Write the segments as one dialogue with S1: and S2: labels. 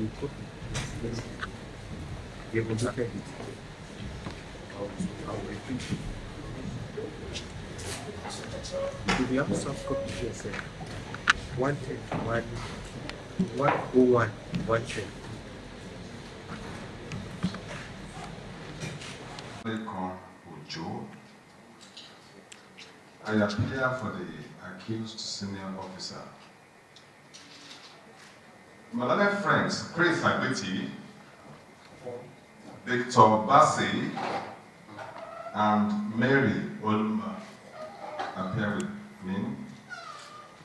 S1: Do we have soft copy here, sir? 101, 110.
S2: Ojo. I appear for the accused senior officer. My other friends, Chris Agbeti, Victor Bassi, and Mary Olumba appear with me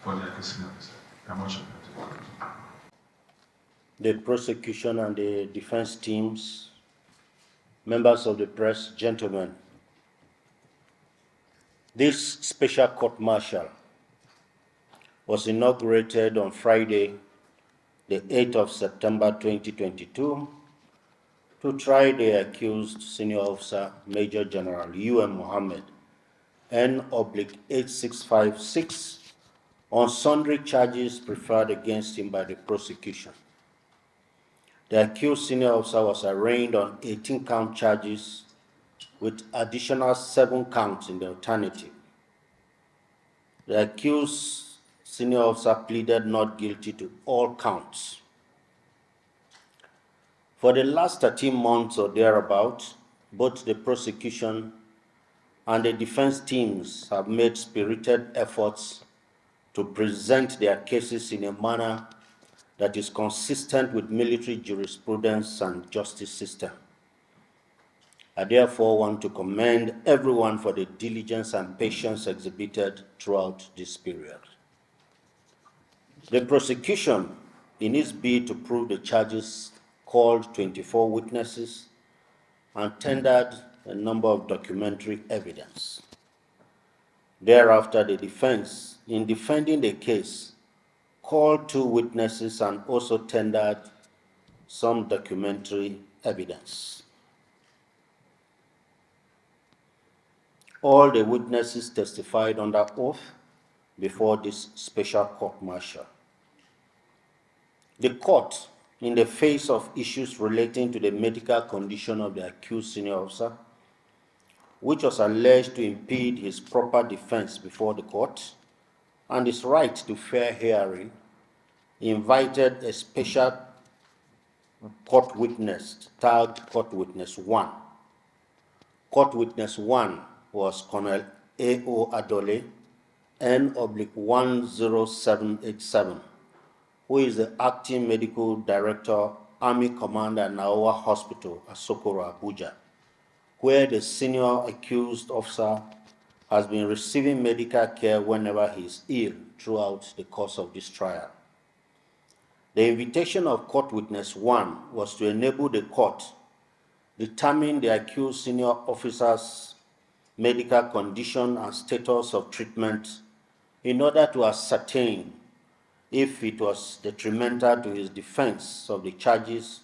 S2: for the accused senior officer. I'm much appreciated.
S3: The prosecution and the defense teams, members of the press, gentlemen, this special court-martial was inaugurated on Friday, the 8th of September 2022, to try the accused senior officer, Major General U.M. Mohammed, N/8656, on sundry charges preferred against him by the prosecution. The accused senior officer was arraigned on 18-count charges with additional 7 counts in the alternative. The accused senior officer pleaded not guilty to all counts. For the last 13 months or thereabout, both the prosecution and the defense teams have made spirited efforts to present their cases in a manner that is consistent with military jurisprudence and justice system. I therefore want to commend everyone for the diligence and patience exhibited throughout this period. The prosecution, in its bid to prove the charges, called 24 witnesses and tendered a number of documentary evidence. Thereafter, the defense, in defending the case, called 2 witnesses and also tendered some documentary evidence. All the witnesses testified under oath before this special court-martial. The court, in the face of issues relating to the medical condition of the accused senior officer, which was alleged to impede his proper defense before the court and his right to fair hearing, invited a special court witness tagged Court Witness 1. Court Witness 1 was Colonel A.O. Adole, N/10787, who is the acting medical director, Army Commander Naowa Hospital, Asokoro, Abuja, where the senior accused officer has been receiving medical care whenever he is ill throughout the course of this trial. The invitation of Court Witness 1 was to enable the court determine the accused senior officer's medical condition and status of treatment in order to ascertain if it was detrimental to his defense of the charges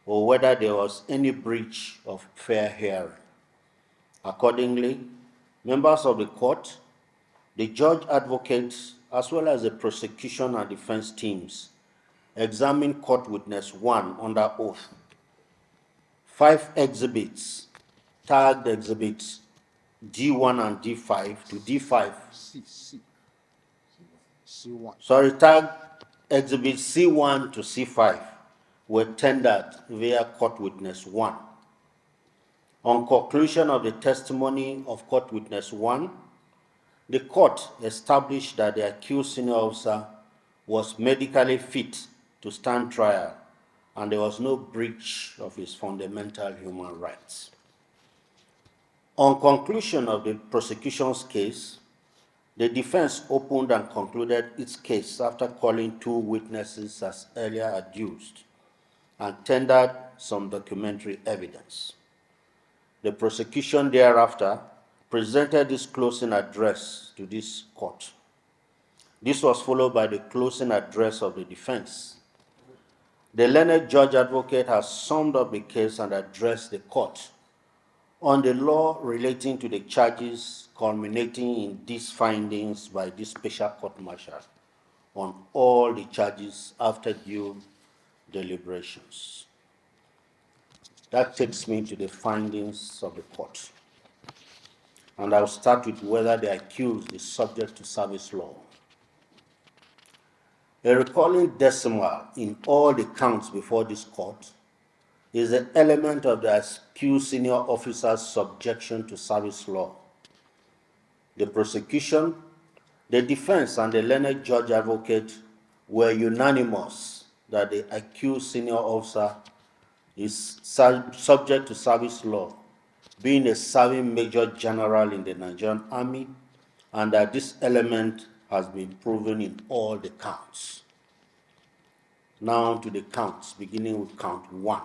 S3: or whether there was any breach of fair hearing. Accordingly, members of the court, the judge advocates, as well as the prosecution and defense teams, examined Court Witness 1 under oath. 5 exhibits, tagged exhibits D1 and D5 to D5. C1. Tagged exhibits C1 to C5 were tendered via Court Witness 1. On conclusion of the testimony of Court Witness 1, the court established that the accused senior officer was medically fit to stand trial and there was no breach of his fundamental human rights. On conclusion of the prosecution's case, the defense opened and concluded its case after calling 2 witnesses as earlier adduced and tendered some documentary evidence. The prosecution thereafter presented this closing address to this court. This was followed by the closing address of the defense. The learned judge advocate has summed up the case and addressed the court on the law relating to the charges culminating in these findings by this special court-martial on all the charges after due deliberations. That takes me to the findings of the court. And I'll start with whether the accused is subject to service law. A recalling decimal in all the counts before this court is an element of the accused senior officer's subjection to service law. The prosecution, the defense, and the learned judge advocate were unanimous that the accused senior officer is subject to service law, being a serving major general in the Nigerian Army, and that this element has been proven in all the counts. Now to the counts, beginning with count 1.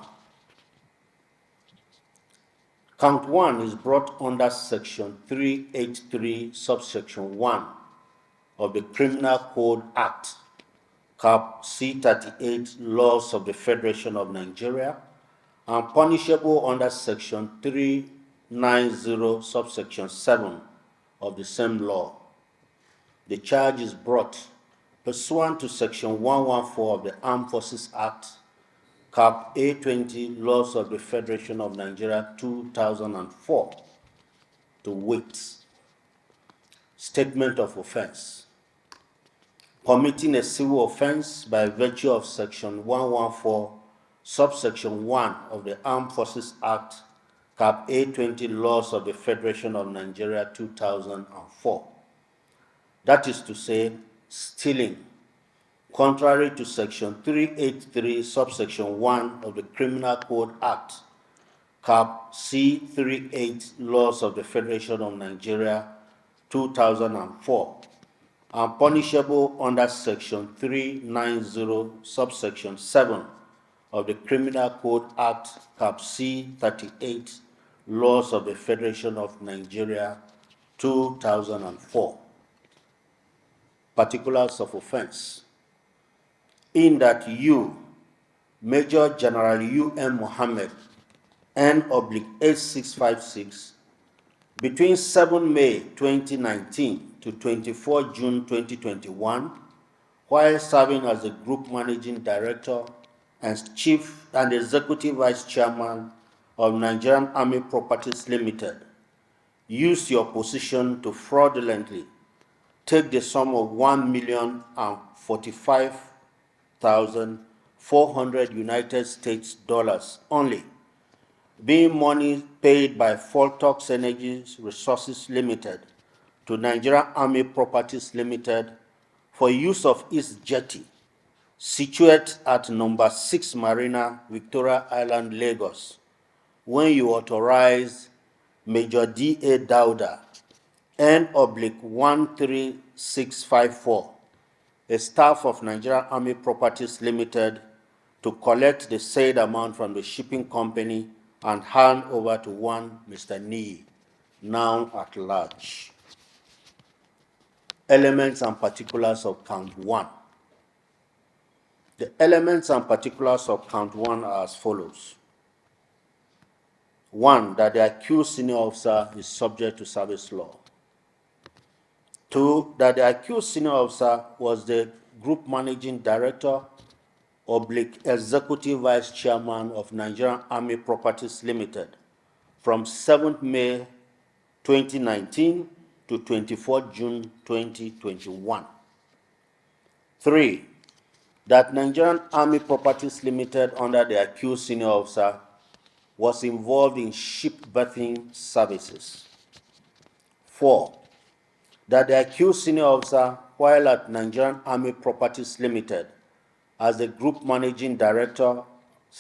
S3: Count 1 is brought under section 383, subsection 1 of the Criminal Code Act, Cap C38, Laws of the Federation of Nigeria, and punishable under section 390, subsection 7 of the same law. The charge is brought pursuant to section 114 of the Armed Forces Act, Cap A20, Laws of the Federation of Nigeria 2004, to wit: statement of offense. Committing a civil offense by virtue of section 114, subsection 1 of the Armed Forces Act, Cap A20, Laws of the Federation of Nigeria 2004. That is to say, stealing, contrary to section 383, subsection 1 of the Criminal Code Act, Cap C38, Laws of the Federation of Nigeria 2004, and punishable under section 390, subsection 7 of the Criminal Code Act, Cap C38, Laws of the Federation of Nigeria 2004. Particulars of offense. In that you, Major General U.M. Mohammed, N/8656, between 7 May 2019 to 24 June 2021, while serving as the Group Managing Director and Chief and Executive Vice Chairman of Nigerian Army Properties Limited, used your position to fraudulently take the sum of $1,045,400 United States dollars only, being money paid by Foltox Energy Resources Limited to Nigerian Army Properties Limited for use of its jetty, situated at number 6 Marina, Victoria Island, Lagos, when you authorized Major D.A. Dauda, N/13654, a staff of Nigerian Army Properties Limited, to collect the said amount from the shipping company and hand over to one Mr. Nee, now at large. Elements and particulars of count 1. The elements and particulars of count 1 are as follows. 1. That the accused senior officer is subject to service law. 2. That the accused senior officer was the Group Managing Director / Executive Vice Chairman of Nigerian Army Properties Limited from 7th May 2019 to 24 June 2021. 3. That Nigerian Army Properties Limited, under the accused senior officer, was involved in ship berthing services. 4. That the accused senior officer, while at Nigerian Army Properties Limited as the Group Managing Director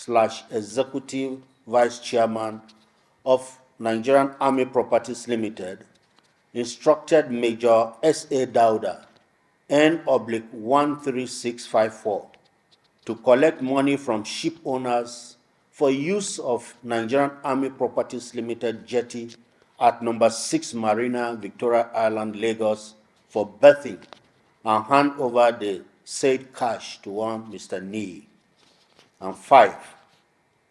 S3: / Executive Vice Chairman of Nigerian Army Properties Limited, instructed Major S.A. Dauda, N/13654, to collect money from ship owners for use of Nigerian Army Properties Limited jetty at number 6 Marina, Victoria Island, Lagos, for berthing, and hand over the said cash to one Mr. Nee. And 5.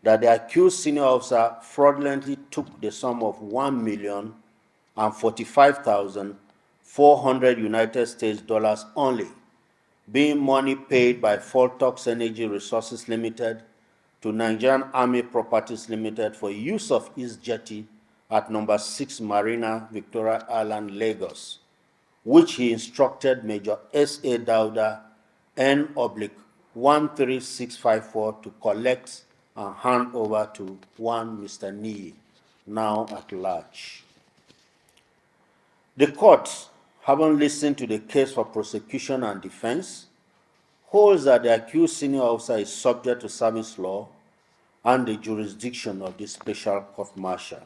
S3: That the accused senior officer fraudulently took the sum of $1,045,400 United States dollars only, being money paid by Foltox Energy Resources Limited to Nigerian Army Properties Limited for use of East Jetty at number 6 Marina, Victoria Island, Lagos, which he instructed Major S.A. Dauda N/13654 to collect and hand over to one Mr. Nii, now at large. The court, having listened to the case for prosecution and defense, holds that the accused senior officer is subject to service law and the jurisdiction of the special court-martial.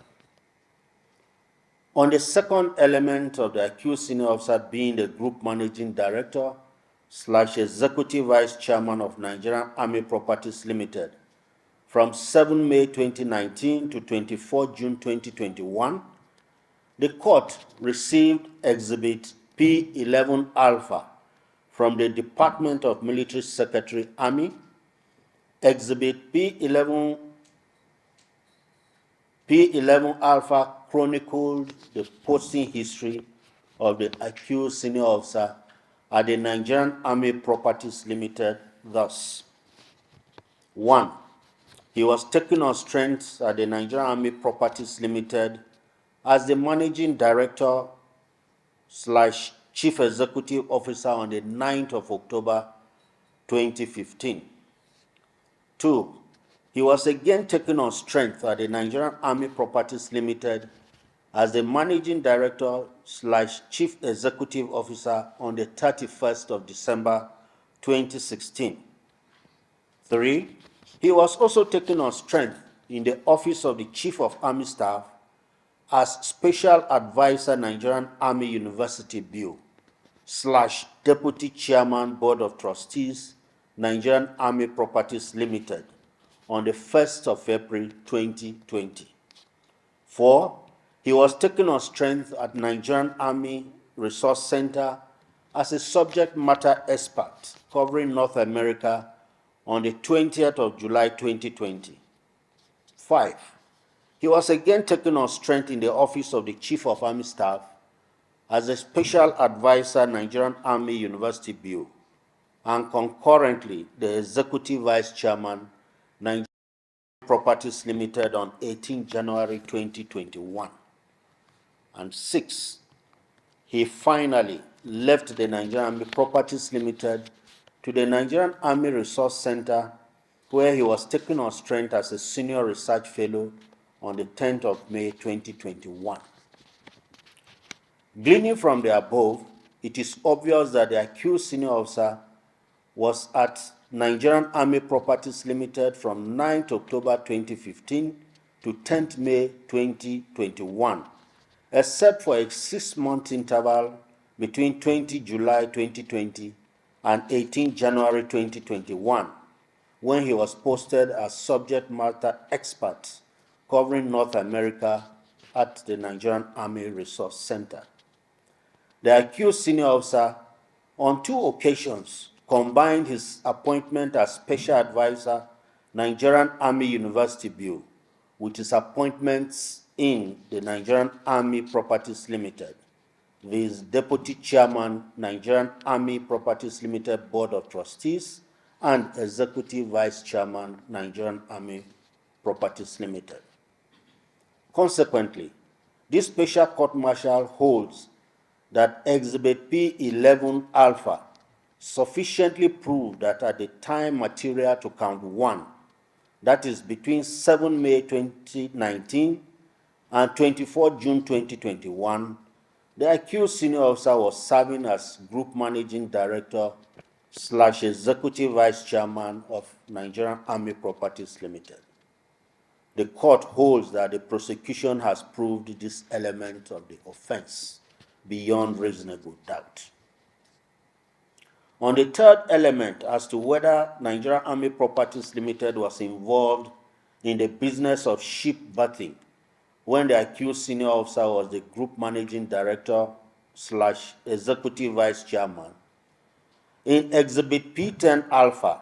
S3: On the second element of the accused senior officer being the group managing director / executive vice chairman of Nigerian Army Properties Limited from 7 May 2019 to 24 June 2021, the court received Exhibit P11 Alpha from the Department of Military Secretary, Army. Exhibit P11 Alpha chronicled the posting history of the accused senior officer at the Nigerian Army Properties Limited thus. 1. He was taken on strength at the Nigerian Army Properties Limited as the managing director / chief executive officer on the 9th of October 2015. 2. He was again taken on strength at the Nigerian Army Properties Limited as the managing director / chief executive officer on the 31st of December 2016. 3. He was also taken on strength in the office of the Chief of Army Staff as Special Advisor Nigerian Army University Bill / Deputy Chairman Board of Trustees Nigerian Army Properties Limited on the 1st of April 2020. 4. He was taken on strength at Nigerian Army Resource Center as a subject matter expert covering North America on the 20th of July 2020. 5. He was again taken on strength in the office of the Chief of Army Staff as a Special Advisor Nigerian Army University Bill and concurrently the Executive Vice Chairman Nigerian Properties Limited on 18 January 2021. And 6. He finally left the Nigerian Army Properties Limited to the Nigerian Army Resource Center, where he was taken on strength as a senior research fellow on the 10th of May 2021. Gleaning from the above, it is obvious that the accused senior officer was at Nigerian Army Properties Limited from 9th October 2015 to 10th May 2021, except for a 6-month interval between 20 July 2020 and 18 January 2021, when he was posted as subject matter expert covering North America at the Nigerian Army Resource Center. The accused senior officer, on 2 occasions, combined his appointment as Special Advisor Nigerian Army University Bill with his appointments in the Nigerian Army Properties Limited, viz. Deputy Chairman, Nigerian Army Properties Limited Board of Trustees, and Executive Vice Chairman, Nigerian Army Properties Limited. Consequently, this special court-martial holds that Exhibit P11 Alpha sufficiently proved that at the time material to count 1, that is between 7 May 2019 and 24 June 2021, the accused senior officer was serving as Group Managing Director / Executive Vice Chairman of Nigerian Army Properties Limited. The court holds that the prosecution has proved this element of the offense beyond reasonable doubt. On the third element, as to whether Nigerian Army Properties Limited was involved in the business of ship berthing when the accused senior officer was the Group Managing Director / Executive Vice Chairman, in Exhibit P10 Alpha,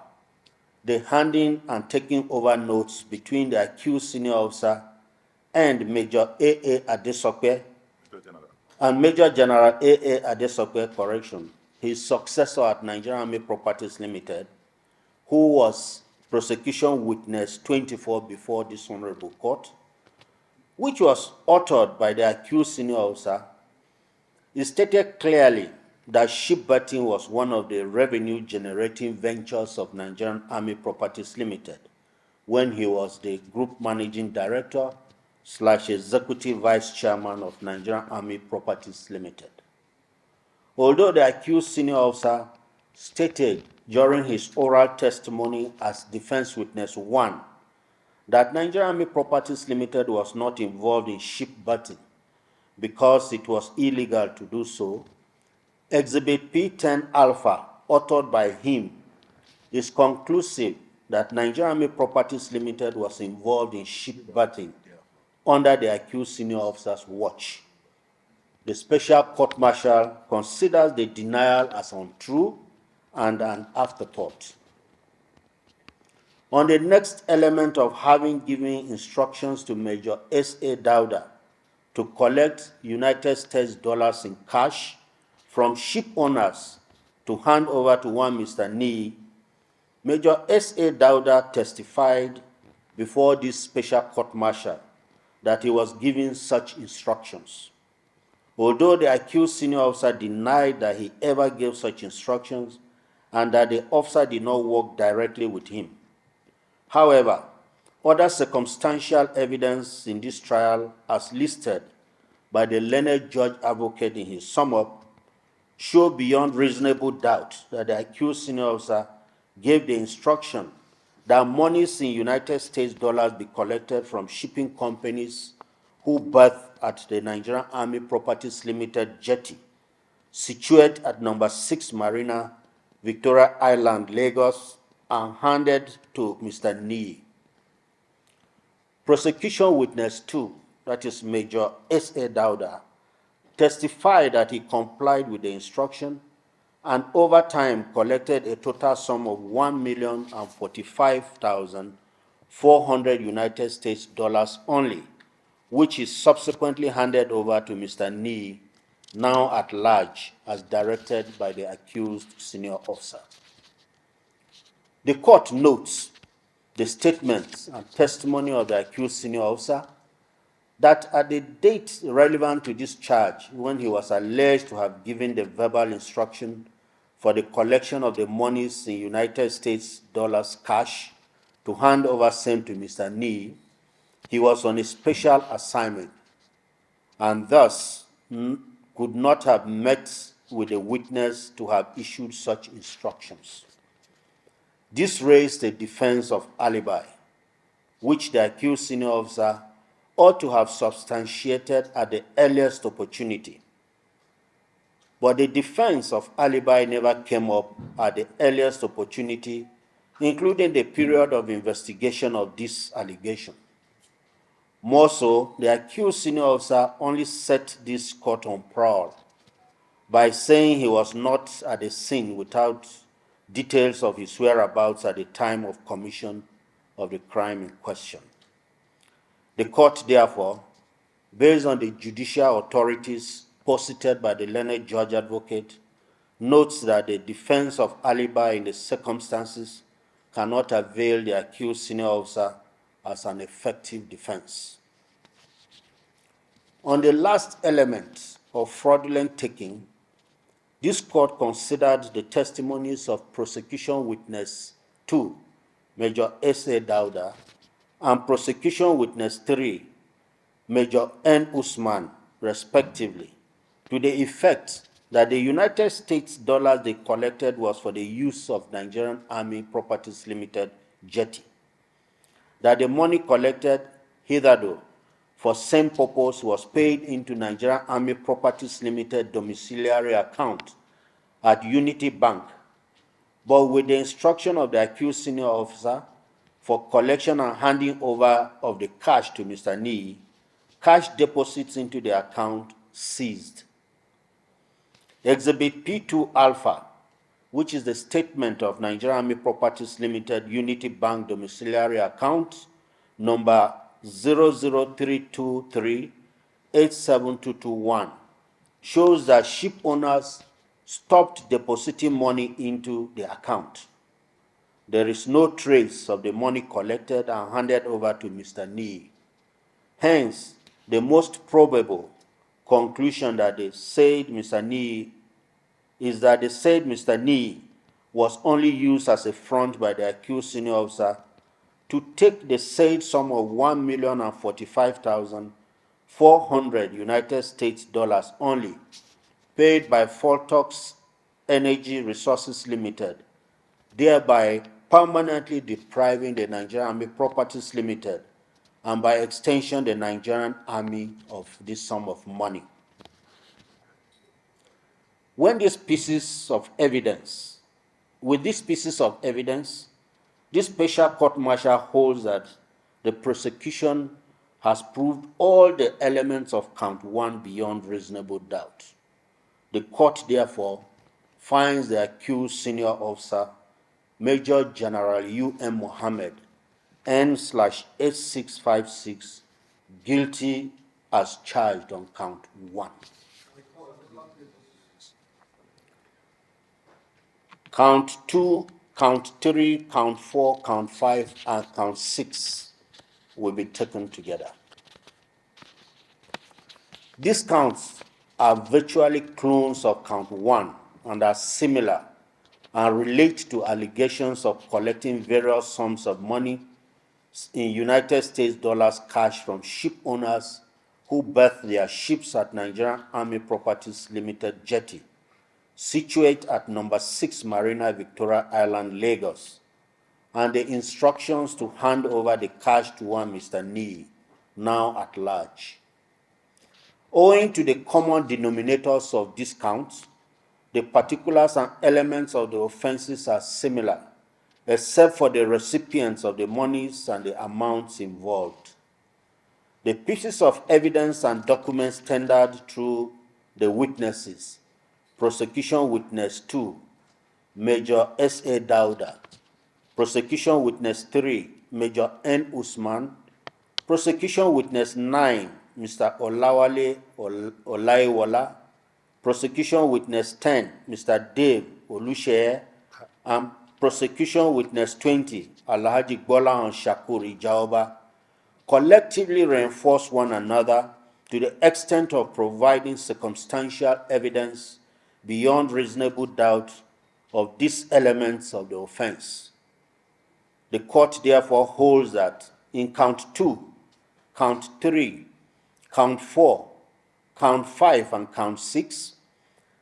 S3: the handing and taking over notes between the accused senior officer and Major A.A. Adesope and Major General A.A. Adesope, his successor at Nigerian Army Properties Limited, who was prosecution witness 24 before this honorable court, which was authored by the accused senior officer, it stated clearly that shipbuilding was one of the revenue-generating ventures of Nigerian Army Properties Limited when he was the group managing director / executive vice chairman of Nigerian Army Properties Limited. Although the accused senior officer stated during his oral testimony as defense witness 1 that Nigerian Army Properties Limited was not involved in shipbuilding because it was illegal to do so, Exhibit P10 Alpha, authored by him, is conclusive that Nigerian Army Properties Limited was involved in shipbuilding under the accused senior officer's watch. The special court-martial considers the denial as untrue and an afterthought. On the next element of having given instructions to Major S.A. Dauda to collect United States dollars in cash from ship owners to hand over to one Mr. Nee, Major S.A. Dauda testified before this special court-martial that he was given such instructions. Although the accused senior officer denied that he ever gave such instructions and that the officer did not work directly with him. However, other circumstantial evidence in this trial, as listed by the learned judge advocate in his sum-up, show beyond reasonable doubt that the accused senior officer gave the instruction that monies in United States dollars be collected from shipping companies who berth at the Nigerian Army Properties Limited jetty, situated at number 6 Marina, Victoria Island, Lagos, and handed to Mr. Nee. Prosecution witness 2, that is Major S.A. Dauda, testified that he complied with the instruction and over time collected a total sum of $1,045,400 United States dollars only, which is subsequently handed over to Mr. Nee, now at large, as directed by the accused senior officer. The court notes the statements and testimony of the accused senior officer that at the date relevant to this charge, when he was alleged to have given the verbal instruction for the collection of the monies in United States dollars cash to hand over same to Mr. Nee, he was on a special assignment and thus could not have met with a witness to have issued such instructions. This raised a defense of alibi, which the accused senior officer ought to have substantiated at the earliest opportunity. But the defense of alibi never came up at the earliest opportunity, including the period of investigation of this allegation. More so, the accused senior officer only set this court on prowl by saying he was not at the scene without details of his whereabouts at the time of commission of the crime in question. The court, therefore, based on the judicial authorities posited by the learned judge advocate, notes that the defense of alibi in the circumstances cannot avail the accused senior officer as an effective defense. On the last element of fraudulent taking, this court considered the testimonies of prosecution witness 2, Major S.A. Dauda, and prosecution witness 3, Major N. Usman, respectively, to the effect that the United States dollars they collected was for the use of Nigerian Army Properties Limited jetty, that the money collected hitherto for same purpose was paid into Nigerian Army Properties Limited domiciliary account at Unity Bank, but with the instruction of the accused senior officer for collection and handing over of the cash to Mr. Nee, cash deposits into the account ceased. Exhibit P2 Alpha, which is the statement of Nigerian Army Properties Limited Unity Bank domiciliary account number 00323872221, shows that ship owners stopped depositing money into the account. There is no trace of the money collected and handed over to Mr. Nee. Hence, the most probable conclusion that they said Mr. Nee is that they said Mr. Nee was only used as a front by the accused senior officer to take the said sum of $1,045,400 United States dollars only, paid by Foltox Energy Resources Limited, thereby permanently depriving the Nigerian Army Properties Limited and by extension the Nigerian Army of this sum of money. With these pieces of evidence, this special court-martial holds that the prosecution has proved all the elements of count 1 beyond reasonable doubt. The court therefore finds the accused senior officer, Major General U.M. Mohammed, N/8656, guilty as charged on count 1. Count 2, count 3, count 4, count 5, and count 6 will be taken together. These counts are virtually clones of count 1 and are similar and relate to allegations of collecting various sums of money in United States dollars cash from ship owners who berth their ships at Nigerian Army Properties Limited jetty, situate at number 6 Marina Victoria Island, Lagos, and the instructions to hand over the cash to one Mr. Nee, now at large. Owing to the common denominators of these counts, the particulars and elements of the offenses are similar, except for the recipients of the monies and the amounts involved. The pieces of evidence and documents tendered through the witnesses: Prosecution Witness 2, Major S.A. Dauda; Prosecution Witness 3, Major N. Usman; Prosecution Witness 9, Mr. Olawale Olaiwola; Prosecution Witness 10, Mr. Dave Olusheye; and Prosecution Witness 20, Alhaji Gbola Shakur Ijaoba, collectively reinforce one another to the extent of providing circumstantial evidence beyond reasonable doubt of these elements of the offense. The court therefore holds that in count 2, count 3, count 4, count 5, and count 6,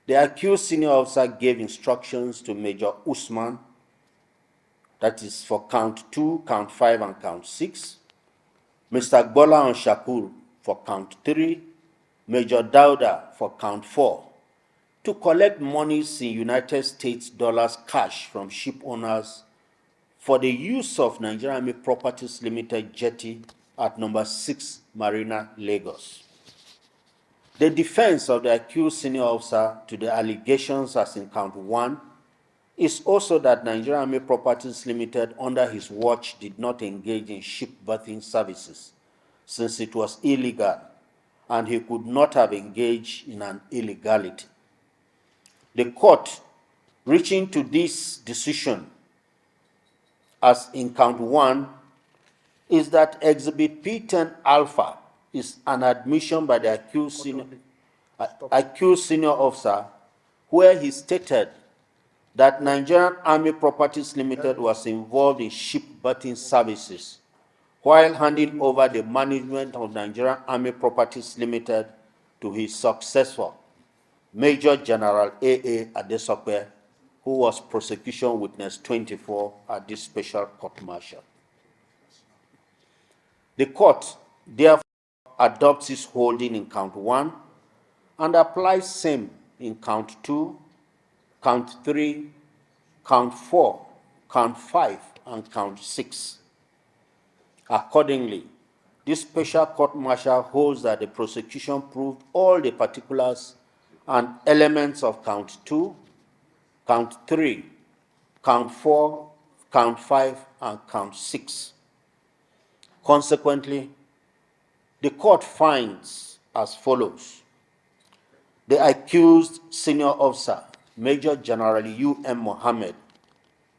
S3: the accused senior officer gave instructions to Major Usman, that is for count 2, count 5, and count 6, Mr. Gbola Shakur for count 3, Major Dauda for count 4, to collect monies in United States dollars cash from ship owners for the use of Nigerian Army Properties Limited jetty at number 6 Marina, Lagos. The defense of the accused senior officer to the allegations as in count 1 is also that Nigerian Army Properties Limited under his watch did not engage in ship berthing services, since it was illegal and he could not have engaged in an illegality. The court, reaching to this decision as in count 1, is that Exhibit P10 Alpha is an admission by the accused senior officer where he stated that Nigerian Army Properties Limited was involved in ship berthing services while handing over the management of Nigerian Army Properties Limited to his successor, Major General A.A. Adesope, who was prosecution witness 24 at this special court-martial. The court therefore adopts its holding in count 1 and applies same in count 2, count 3, count 4, count 5, and count 6. Accordingly, this special court-martial holds that the prosecution proved all the particulars and elements of count 2, count 3, count 4, count 5, and count 6. Consequently, the court finds as follows: the accused senior officer, Major General U.M. Mohammed,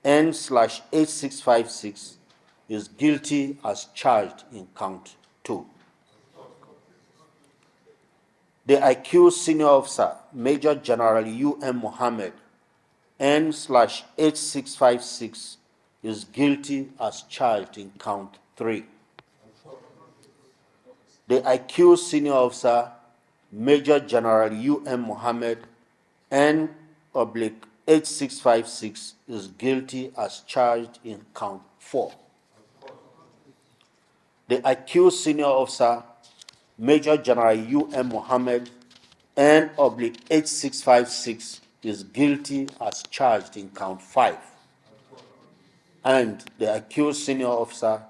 S3: N/8656, is guilty as charged in count 2. The accused senior officer, Major General U.M. Mohammed, N/8656, is guilty as charged in count 3. The accused senior officer, Major General U.M. Mohammed, N/8656, is guilty as charged in count 4. The accused senior officer, Major General U.M. Mohammed, N/8656, is guilty as charged in count 5. And the accused senior officer,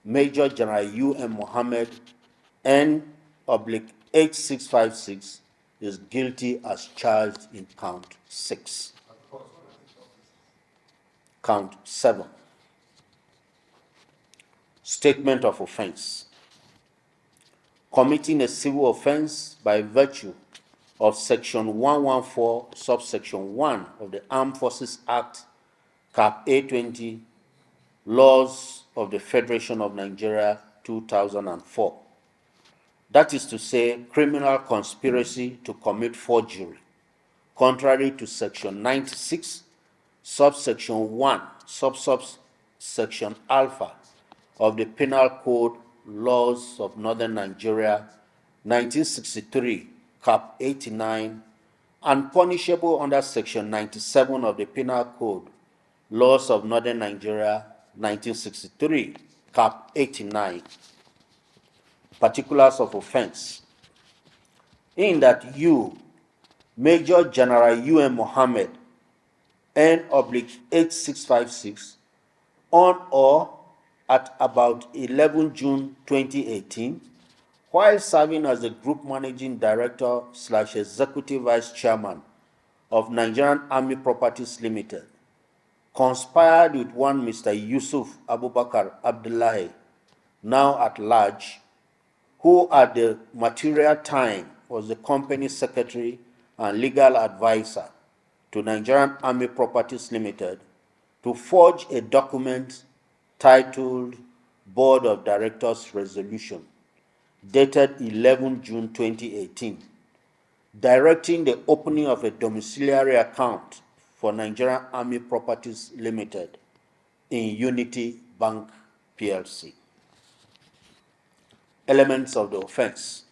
S3: Major General U.M. Mohammed, N/8656, is guilty as charged in count 6. Count 7. Statement of offense. Committing a civil offense by virtue of Section 114, subsection 1 of the Armed Forces Act, Cap A20, Laws of the Federation of Nigeria, 2004. That is to say, criminal conspiracy to commit forgery, contrary to Section 96, subsection 1, subsection alpha of the Penal Code, Laws of Northern Nigeria, 1963, Cap 89, and punishable under Section 97 of the Penal Code, Laws of Northern Nigeria, 1963, Cap 89. Particulars of offense. In that you, Major General U.M. Mohammed, N/8656, on or at about 11 June 2018, while serving as the Group Managing Director / Executive Vice Chairman of Nigerian Army Properties Limited, conspired with one Mr. Yusuf Abubakar Abdullahi, now at large, who at the material time was the company secretary and legal advisor to Nigerian Army Properties Limited, to forge a document titled Board of Directors Resolution, dated 11 June 2018, directing the opening of a domiciliary account for Nigerian Army Properties Limited in Unity Bank PLC. Elements of the offense.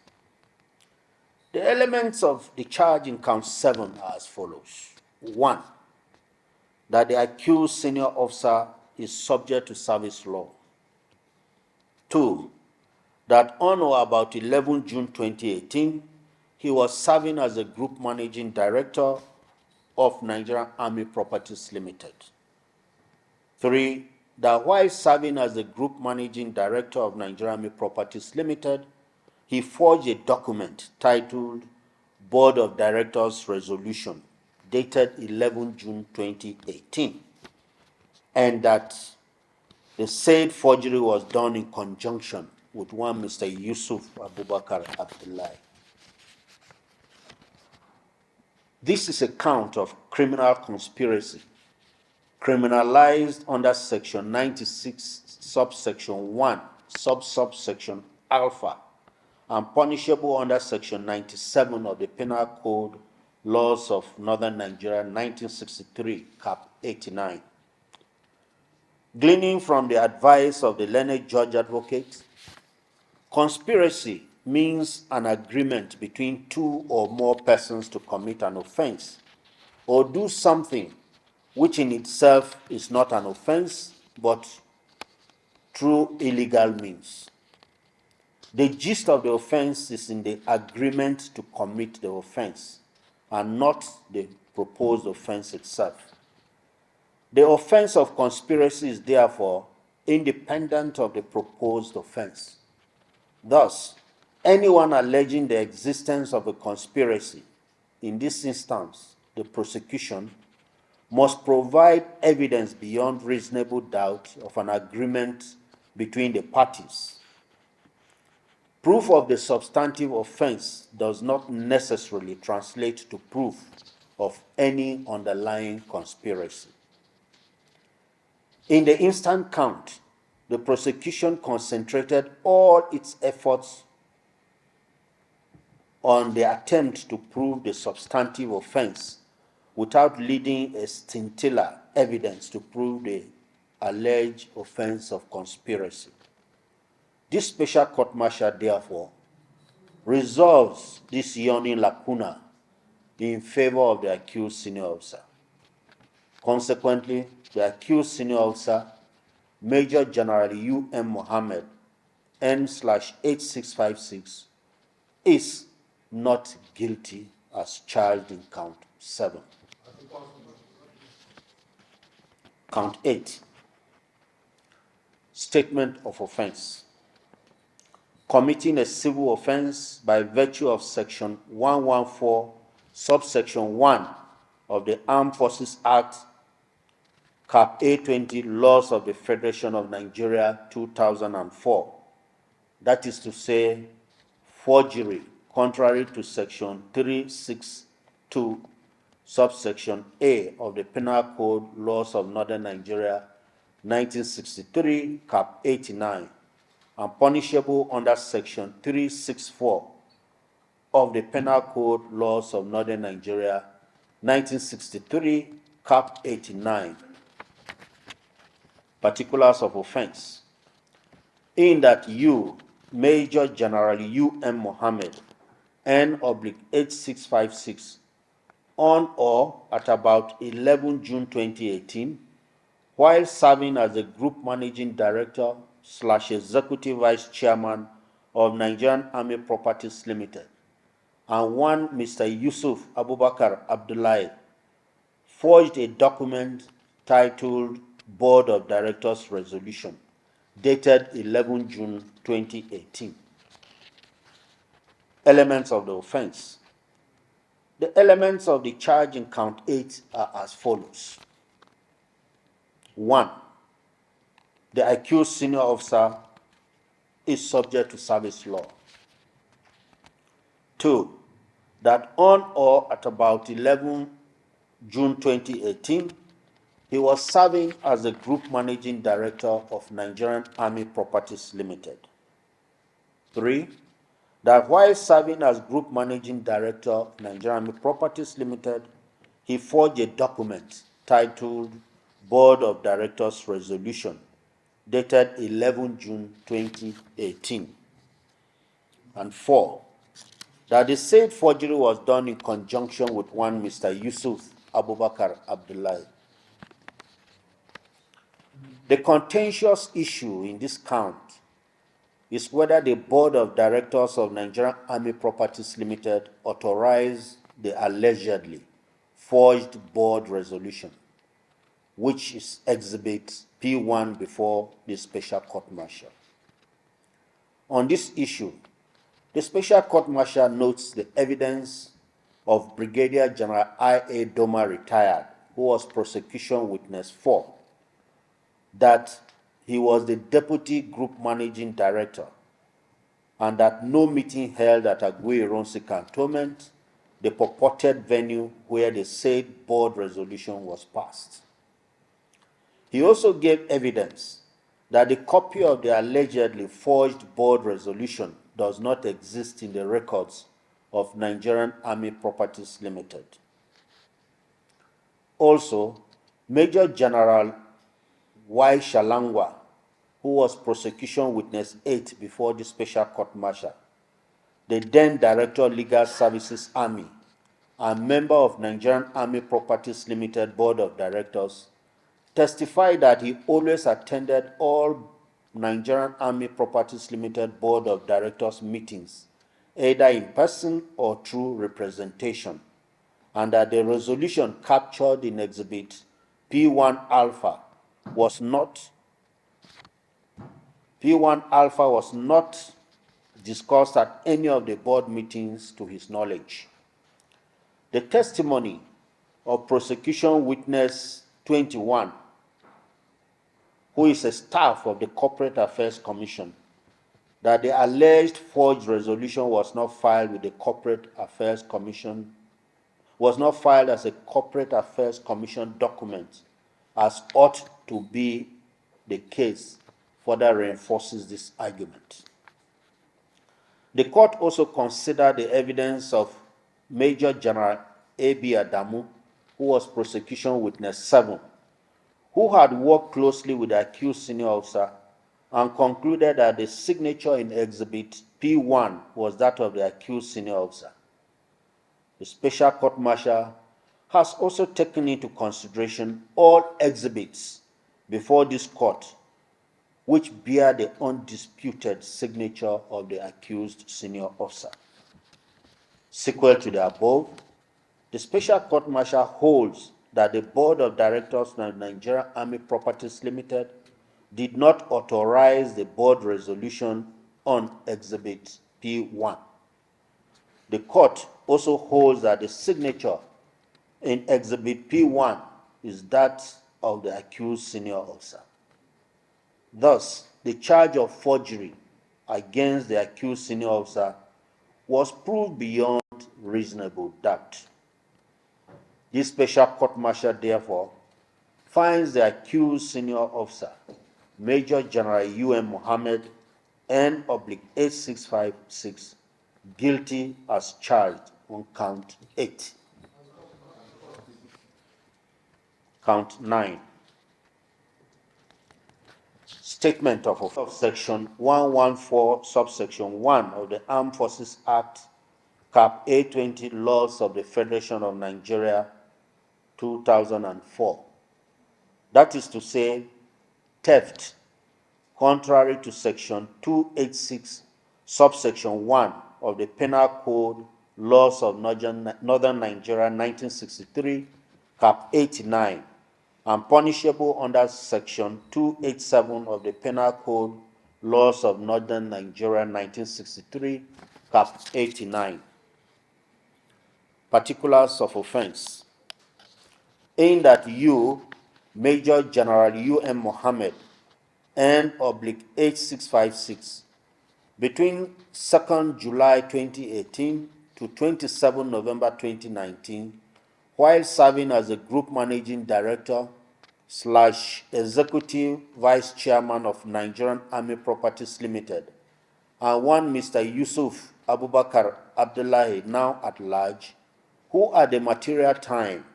S3: The elements of the charge in count 7 are as follows. 1. That the accused senior officer is subject to service law. 2. That on or about 11 June 2018, he was serving as a Group Managing Director of Nigerian Army Properties Limited. 3. That while serving as the Group Managing Director of Nigerian Army Properties Limited, he forged a document titled Board of Directors Resolution, dated 11 June 2018, and that the said forgery was done in conjunction with one Mr. Yusuf Abubakar Abdullahi. This is a count of criminal conspiracy, criminalized under Section 96, subsection 1, subsection alpha, and punishable under Section 97 of the Penal Code, Laws of Northern Nigeria, 1963, Cap 89. Gleaning from the advice of the learned judge advocate, conspiracy means an agreement between two or more persons to commit an offense or do something which in itself is not an offense, but through illegal means. The gist of the offense is in the agreement to commit the offense and not the proposed offense itself. The offense of conspiracy is therefore independent of the proposed offense. Thus, anyone alleging the existence of a conspiracy, in this instance, the prosecution, must provide evidence beyond reasonable doubt of an agreement between the parties. Proof of the substantive offense does not necessarily translate to proof of any underlying conspiracy. In the instant count, the prosecution concentrated all its efforts on the attempt to prove the substantive offense without leading a scintilla evidence to prove the alleged offense of conspiracy. This special court-martial, therefore, resolves this yawning lacuna in favor of the accused senior officer. Consequently, the accused senior officer, Major General U.M. Mohammed, N/8656, is not guilty as charged in count 7. Count 8. Statement of offense. Committing a civil offense by virtue of Section 114, subsection 1 of the Armed Forces Act, Cap A20, Laws of the Federation of Nigeria, 2004. That is to say, forgery, contrary to Section 362, subsection A of the Penal Code, Laws of Northern Nigeria, 1963, Cap 89, and punishable under Section 364 of the Penal Code, Laws of Northern Nigeria, 1963, Cap 89. Particulars of offense. In that you, Major General U.M. Mohammed, N/8656, on or at about 11 June 2018, while serving as the Group Managing Director / Executive Vice Chairman of Nigerian Army Properties Limited, and one Mr. Yusuf Abubakar Abdullahi, forged a document titled Board of Directors Resolution, dated 11 June 2018. Elements of the offense. The elements of the charge in count 8 are as follows. 1. The accused senior officer is subject to service law. 2. That on or at about 11 June 2018, he was serving as the Group Managing Director of Nigerian Army Properties Limited. 3. That while serving as Group Managing Director of Nigerian Army Properties Limited, he forged a document titled Board of Directors Resolution, dated 11 June 2018. And 4. That the said forgery was done in conjunction with one Mr. Yusuf Abubakar Abdullahi. The contentious issue in this count is whether the Board of Directors of Nigerian Army Properties Limited authorized the allegedly forged board resolution, which is Exhibit P1 before the Special Court-Martial. On this issue, the Special Court-Martial notes the evidence of Brigadier General I.A. Doma, retired, who was prosecution witness 4, that he was the Deputy Group Managing Director and that no meeting held at Agui-Ironsi Cantonment, the purported venue where the said board resolution was passed. He also gave evidence that the copy of the allegedly forged board resolution does not exist in the records of Nigerian Army Properties Limited. Also, Major General Y. Shalangwa, who was prosecution witness 8 before the Special Court-Martial, the then Director of Legal Services Army and member of Nigerian Army Properties Limited Board of Directors, testified that he always attended all Nigerian Army Properties Limited Board of Directors meetings, either in person or through representation, and that the resolution captured in Exhibit P1 Alpha was not discussed at any of the board meetings to his knowledge. The testimony of prosecution witness 21, who is a staff of the Corporate Affairs Commission, that the alleged forged resolution was not filed with the Corporate Affairs Commission, was not filed as a Corporate Affairs Commission document, as ought to be the case, further reinforces this argument. The court also considered the evidence of Major General A.B. Adamu, who was prosecution witness 7, who had worked closely with the accused senior officer, and concluded that the signature in Exhibit P1 was that of the accused senior officer. The special court martial has also taken into consideration all exhibits before this court which bear the undisputed signature of the accused senior officer. Sequel to the above, the special court martial holds that the Board of Directors of the Nigerian Army Properties Limited did not authorize the board resolution on Exhibit P1. The court also holds that the signature in Exhibit P1 is that of the accused senior officer. Thus, the charge of forgery against the accused senior officer was proved beyond reasonable doubt. This special court martial, therefore, finds the accused senior officer, Major General U.M. Mohammed, N/8656, guilty as charged on count 8. Count 9. Statement of Section 114, subsection 1 of the Armed Forces Act, Cap A20, Laws of the Federation of Nigeria, 2004. That is to say, theft, contrary to Section 286, subsection 1 of the Penal Code, Laws of Northern Nigeria, 1963, Cap 89, and punishable under Section 287 of the Penal Code, Laws of Northern Nigeria, 1963, Cap 89. Particulars of offense. Aimed at you, Major General U.M. Mohammed, N/8656, between 2nd July 2018 to 27 November 2019, while serving as a Group Managing Director / Executive Vice Chairman of Nigerian Army Properties Limited, and one Mr. Yusuf Abubakar Abdullahi, now at large, who at the material time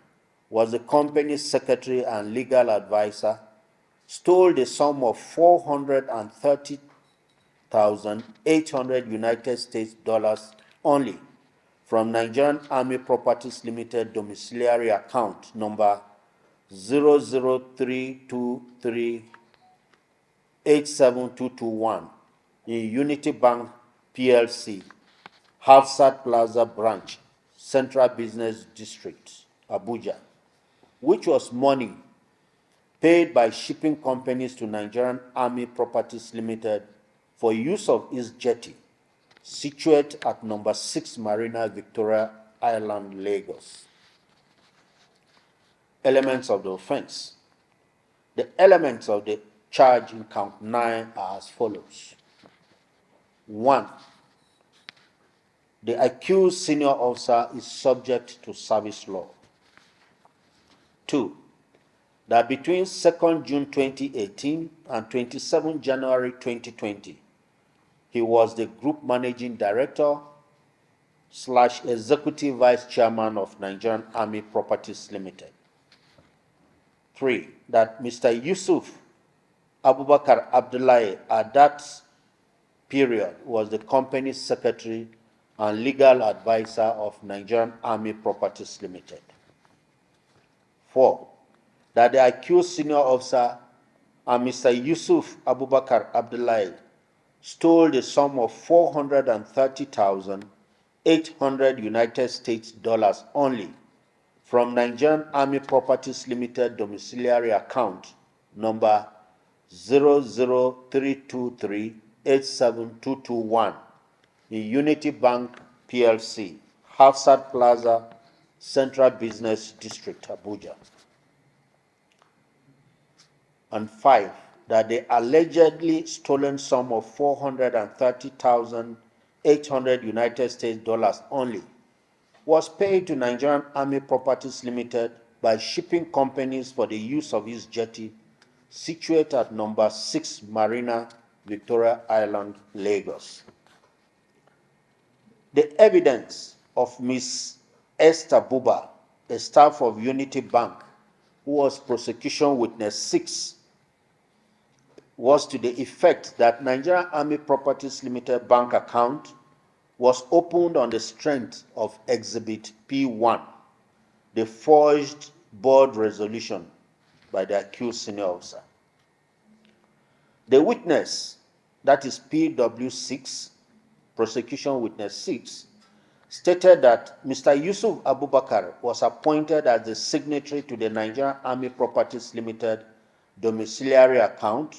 S3: was the company's secretary and legal advisor, stole the sum of $430,800 United States dollars only from Nigerian Army Properties Limited domiciliary account number 00323872221 in Unity Bank PLC, Hafsat Plaza Branch, Central Business District, Abuja, which was money paid by shipping companies to Nigerian Army Properties Limited for use of its jetty, situate at number 6 Marina Victoria Island, Lagos. Elements of the offense. The elements of the charge in count 9 are as follows. 1. The accused senior officer is subject to service law. 2. That between 2nd June 2018 and 27 January 2020, he was the Group Managing Director / Executive Vice Chairman of Nigerian Army Properties Limited. 3. That Mr. Yusuf Abubakar Abdullahi at that period was the company's secretary and legal advisor of Nigerian Army Properties Limited. 4. That the accused senior officer and Mr. Yusuf Abubakar Abdullahi stole the sum of $430,800 United States dollars only from Nigerian Army Properties Limited domiciliary account number 00323872221 in Unity Bank PLC, Hafsat Plaza, Central Business District, Abuja. And 5, that the allegedly stolen sum of $430,800 United States dollars only was paid to Nigerian Army Properties Limited by shipping companies for the use of his jetty situated at number 6 Marina, Victoria Island, Lagos. The evidence of Ms. Esther Buba, a staff of Unity Bank, who was prosecution witness 6, was to the effect that Nigerian Army Properties Limited bank account was opened on the strength of Exhibit P1, the forged board resolution by the accused senior officer. The witness, that is PW6, prosecution witness 6, stated that Mr. Yusuf Abubakar was appointed as the signatory to the Nigerian Army Properties Limited domiciliary account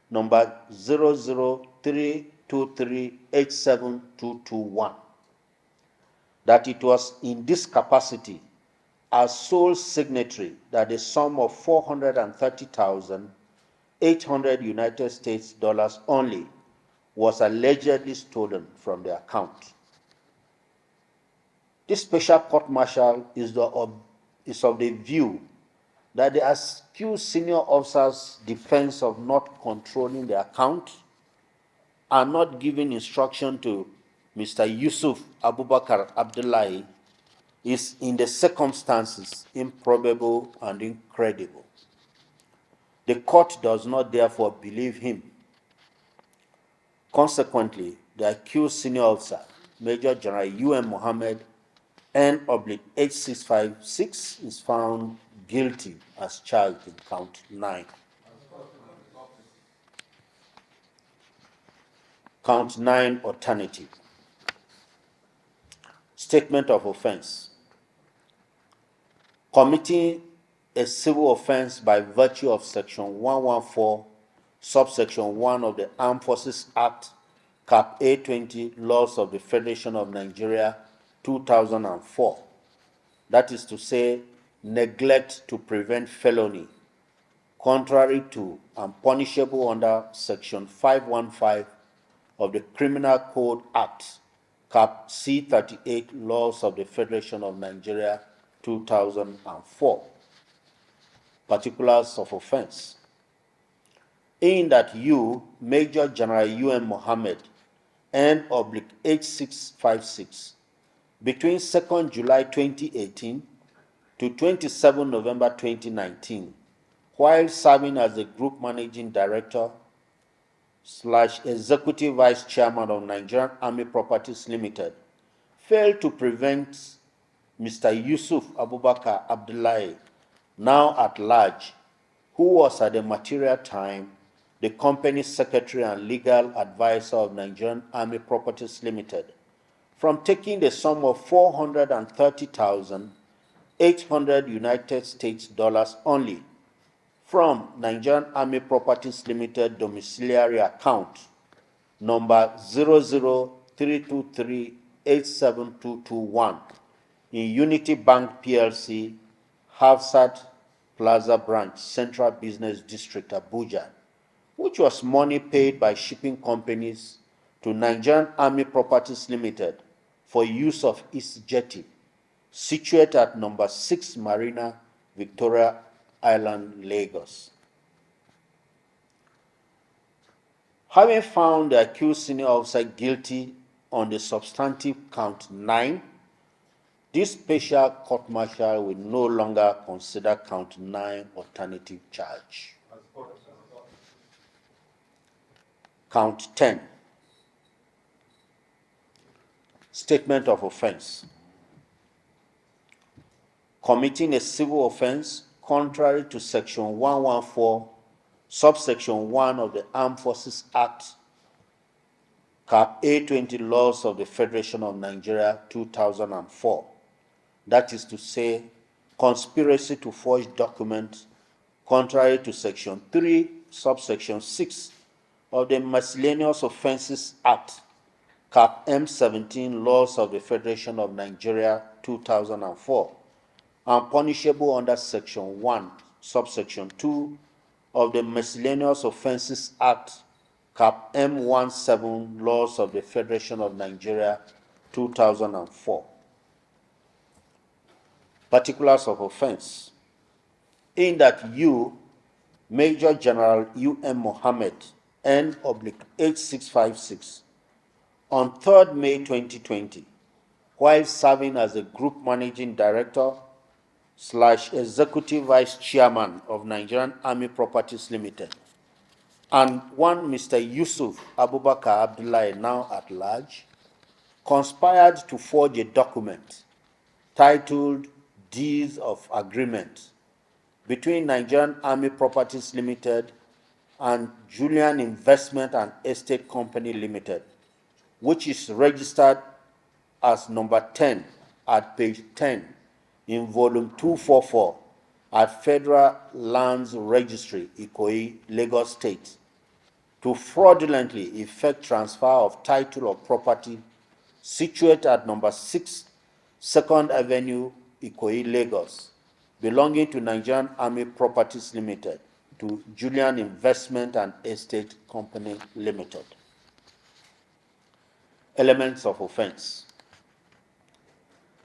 S3: number 00323872221. That it was in this capacity as sole signatory that the sum of 430,800 United States dollars only was allegedly stolen from the account. This special court-martial is of the view that the accused senior officer's defense of not controlling the account and not giving instruction to Mr. Yusuf Abubakar Abdullahi is in the circumstances improbable and incredible. The court does not therefore believe him. Consequently, the accused senior officer, Major General U.M. Mohammed, N/H656, is found guilty as charged in count 9. Count 9 alternative. Statement of offense. Committing a civil offense by virtue of Section 114, subsection 1 of the Armed Forces Act, Cap A20, Laws of the Federation of Nigeria, 2004. That is to say, neglect to prevent felony, contrary to and punishable under Section 515 of the Criminal Code Act, Cap C38, Laws of the Federation of Nigeria, 2004. Particulars of offense. In that you, Major General U.M. Mohammed, N/H656, between 2nd July 2018 to 27 November 2019, while serving as the Group Managing Director / Executive Vice Chairman of Nigerian Army Properties Limited, failed to prevent Mr. Yusuf Abubakar Abdullahi, now at large, who was at the material time the company's secretary and legal advisor of Nigerian Army Properties Limited, from taking the sum of 430,800 United States dollars only from Nigerian Army Properties Limited domiciliary account number 00323872221 in Unity Bank PLC, Hafsat Plaza Branch, Central Business District, Abuja, which was money paid by shipping companies to Nigerian Army Properties Limited for use of its jetty, situated at number 6 Marina, Victoria Island, Lagos. Having found the accused senior officer guilty on the substantive count 9, this special court-martial will no longer consider count 9 alternative charge. Count 10. Statement of offense. Committing a civil offense contrary to Section 114, subsection 1 of the Armed Forces Act, Cap A20, Laws of the Federation of Nigeria, 2004. That is to say, conspiracy to forge documents contrary to Section 3, subsection 6 of the Miscellaneous Offences Act, Cap M17, Laws of the Federation of Nigeria, 2004, and punishable under Section 1, subsection 2 of the Miscellaneous Offences Act, Cap M17, Laws of the Federation of Nigeria, 2004. Particulars of offense. In that you, Major General U.M. Mohammed, N/8656, on 3rd May 2020, while serving as the Group Managing Director / Executive Vice Chairman of Nigerian Army Properties Limited, and one Mr. Yusuf Abubakar Abdullahi, now at large, conspired to forge a document titled Deeds of Agreement between Nigerian Army Properties Limited and Julian Investment and Estate Company Limited, which is registered as number 10 at page 10 in volume 244 at Federal Lands Registry, Ikoyi, Lagos State, to fraudulently effect transfer of title of property situated at number 6 2nd Avenue, Ikoyi, Lagos, belonging to Nigerian Army Properties Limited to Julian Investment and Estate Company Limited. Elements of offense.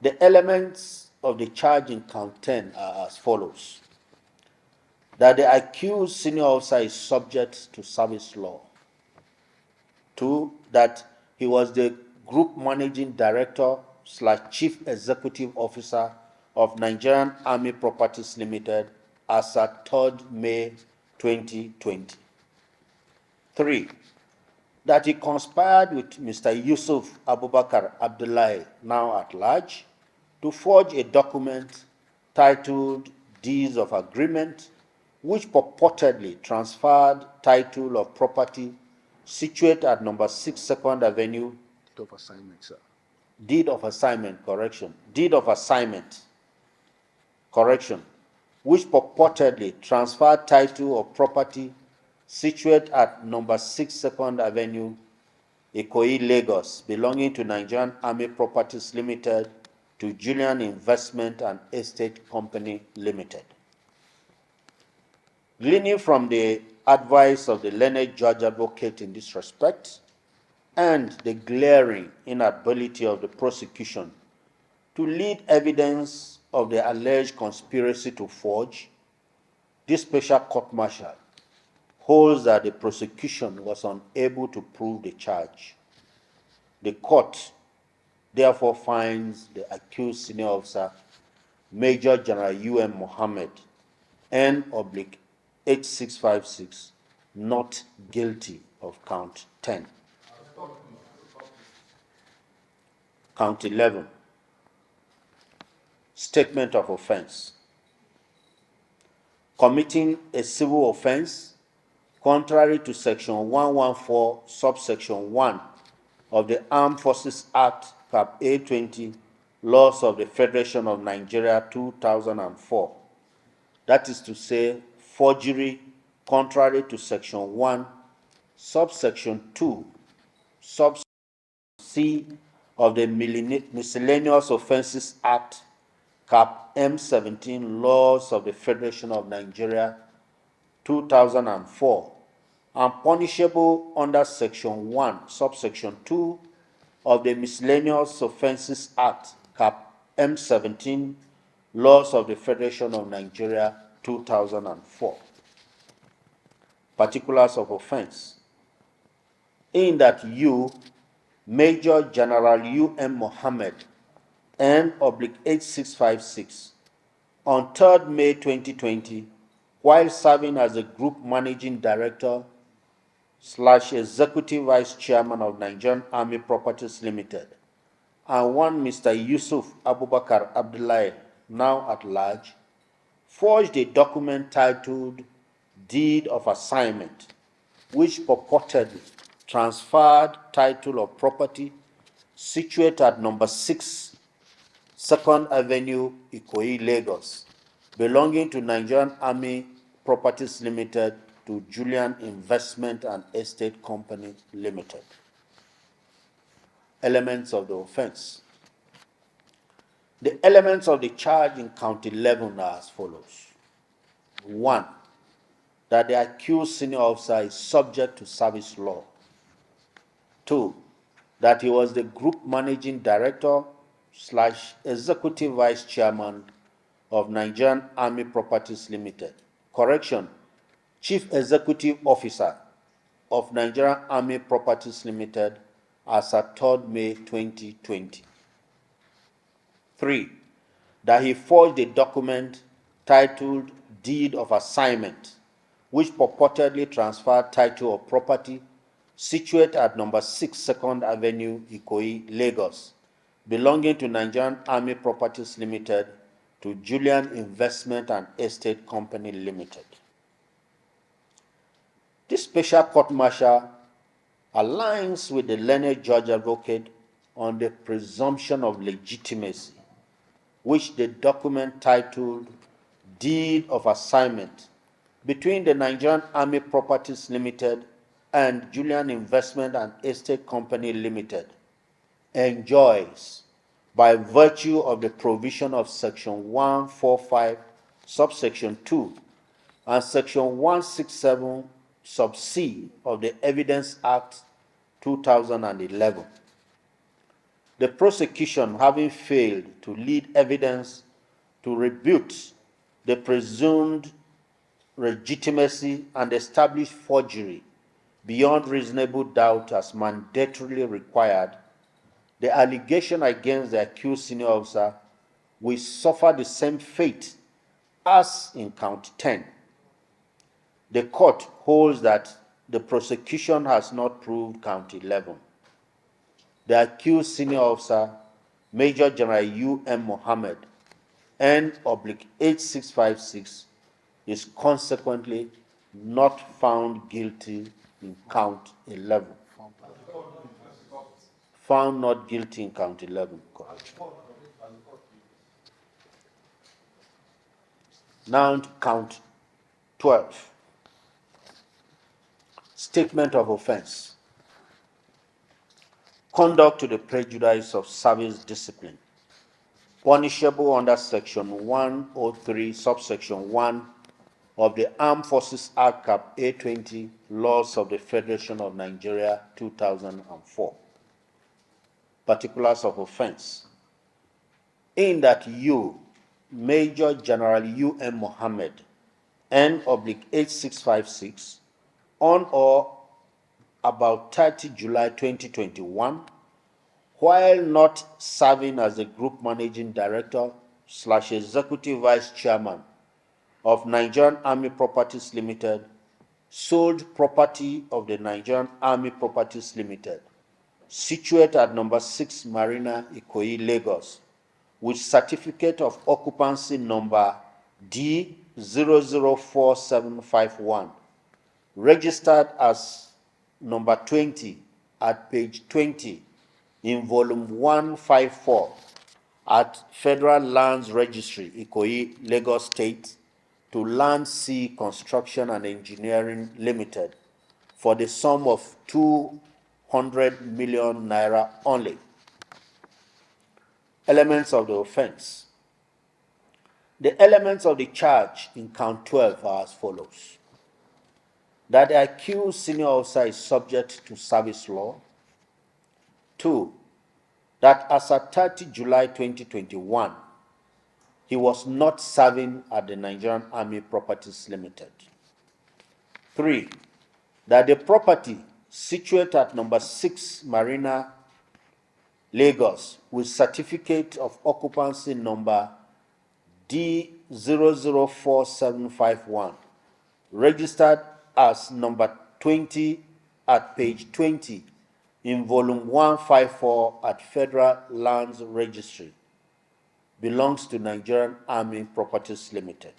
S3: The elements of the charge in count 10 are as follows: that the accused senior officer is subject to service law. 2, that he was the Group Managing Director / Chief Executive Officer of Nigerian Army Properties Limited as at 3rd May 2020. 3, that he conspired with Mr. Yusuf Abubakar Abdullahi, now at large, to forge a document titled Deeds of Agreement, which purportedly transferred title of property situated at number 6 2nd Avenue.
S1: Deed of assignment, sir.
S3: Deed of assignment, correction. Deed of assignment, correction, which purportedly transferred title of property situated at number 6 2nd Avenue, Ikoyi, Lagos, belonging to Nigerian Army Properties Limited to Julian Investment and Estate Company Limited. Gleaning from the advice of the learned judge advocate in this respect, and the glaring inability of the prosecution to lead evidence of the alleged conspiracy to forge, this special court-martial holds that the prosecution was unable to prove the charge. The court therefore finds the accused senior officer, Major General U.M. Mohammed, N/8656, not guilty of count 10. Count 11. Statement of offense. Committing a civil offense contrary to Section 114, subsection 1 of the Armed Forces Act, Cap A20, Laws of the Federation of Nigeria 2004. That is to say, forgery contrary to Section 1, subsection 2, subsection C of the Miscellaneous Offences Act, Cap M17, Laws of the Federation of Nigeria 2004, and punishable under Section 1, subsection 2 of the Miscellaneous Offences Act, Cap M17, Laws of the Federation of Nigeria 2004. Particulars of offense. In that you, Major General U.M. Mohammed, N/8656, on 3rd May 2020, while serving as the Group Managing Director / Executive Vice Chairman of Nigerian Army Properties Limited, and one Mr. Yusuf Abubakar Abdullahi, now at large, forged a document titled Deed of Assignment, which purportedly transferred title of property situated at number 6 2nd Avenue, Ikoyi, Lagos, belonging to Nigerian Army Properties Limited to Julian Investment and Estate Company Limited. Elements of the offense. The elements of the charge in count 11 are as follows. 1, that the accused senior officer is subject to service law. 2, that he was the Group Managing Director / Executive Vice Chairman of Nigerian Army Properties Limited. Correction, Chief Executive Officer of Nigerian Army Properties Limited as at 3rd May 2020. 3. That he forged a document titled Deed of Assignment, which purportedly transferred title of property situated at number 6 2nd Avenue, Ikoyi, Lagos, belonging to Nigerian Army Properties Limited to Julian Investment and Estate Company Limited. This special court-martial aligns with the learned judge advocate on the presumption of legitimacy, which the document titled Deed of Assignment between the Nigerian Army Properties Limited and Julian Investment and Estate Company Limited enjoys by virtue of the provision of Section 145, subsection 2, and Section 167, sub C of the Evidence Act 2011. The prosecution having failed to lead evidence to rebut the presumed legitimacy and establish forgery beyond reasonable doubt as mandatorily required, the allegation against the accused senior officer will suffer the same fate as in count 10. The court holds that the prosecution has not proved count 11. The accused senior officer, Major General U.M. Mohammed, N/8656, is consequently not found guilty in count 11. Found not guilty in count 11. Now to count 12. Statement of offense. Conduct to the prejudice of service discipline, punishable under Section 103, subsection 1 of the Armed Forces Act Cap A20, Laws of the Federation of Nigeria 2004. Particulars of offense. In that you, Major General U.M. Mohammed, N/8656, on or about 30 July 2021, while not serving as the Group Managing Director / Executive Vice Chairman of Nigerian Army Properties Limited, sold property of the Nigerian Army Properties Limited, situated at number 6 Marina, Ikoyi, Lagos, with certificate of occupancy number D004751, registered as number 20 at page 20 in volume 154 at Federal Lands Registry, Ikoyi, Lagos State, to Land Sea Construction and Engineering Limited for the sum of 200 million naira only. Elements of the offense. The elements of the charge in count 12 are as follows: that the accused senior officer is subject to service law. 2. That as at 30 July 2021, he was not serving at the Nigerian Army Properties Limited. 3. That the property situated at number 6 Marina, Lagos, with certificate of occupancy number D004751, registered as number 20 at page 20 in volume 154 at Federal Lands Registry, belongs to Nigerian Army Properties Limited.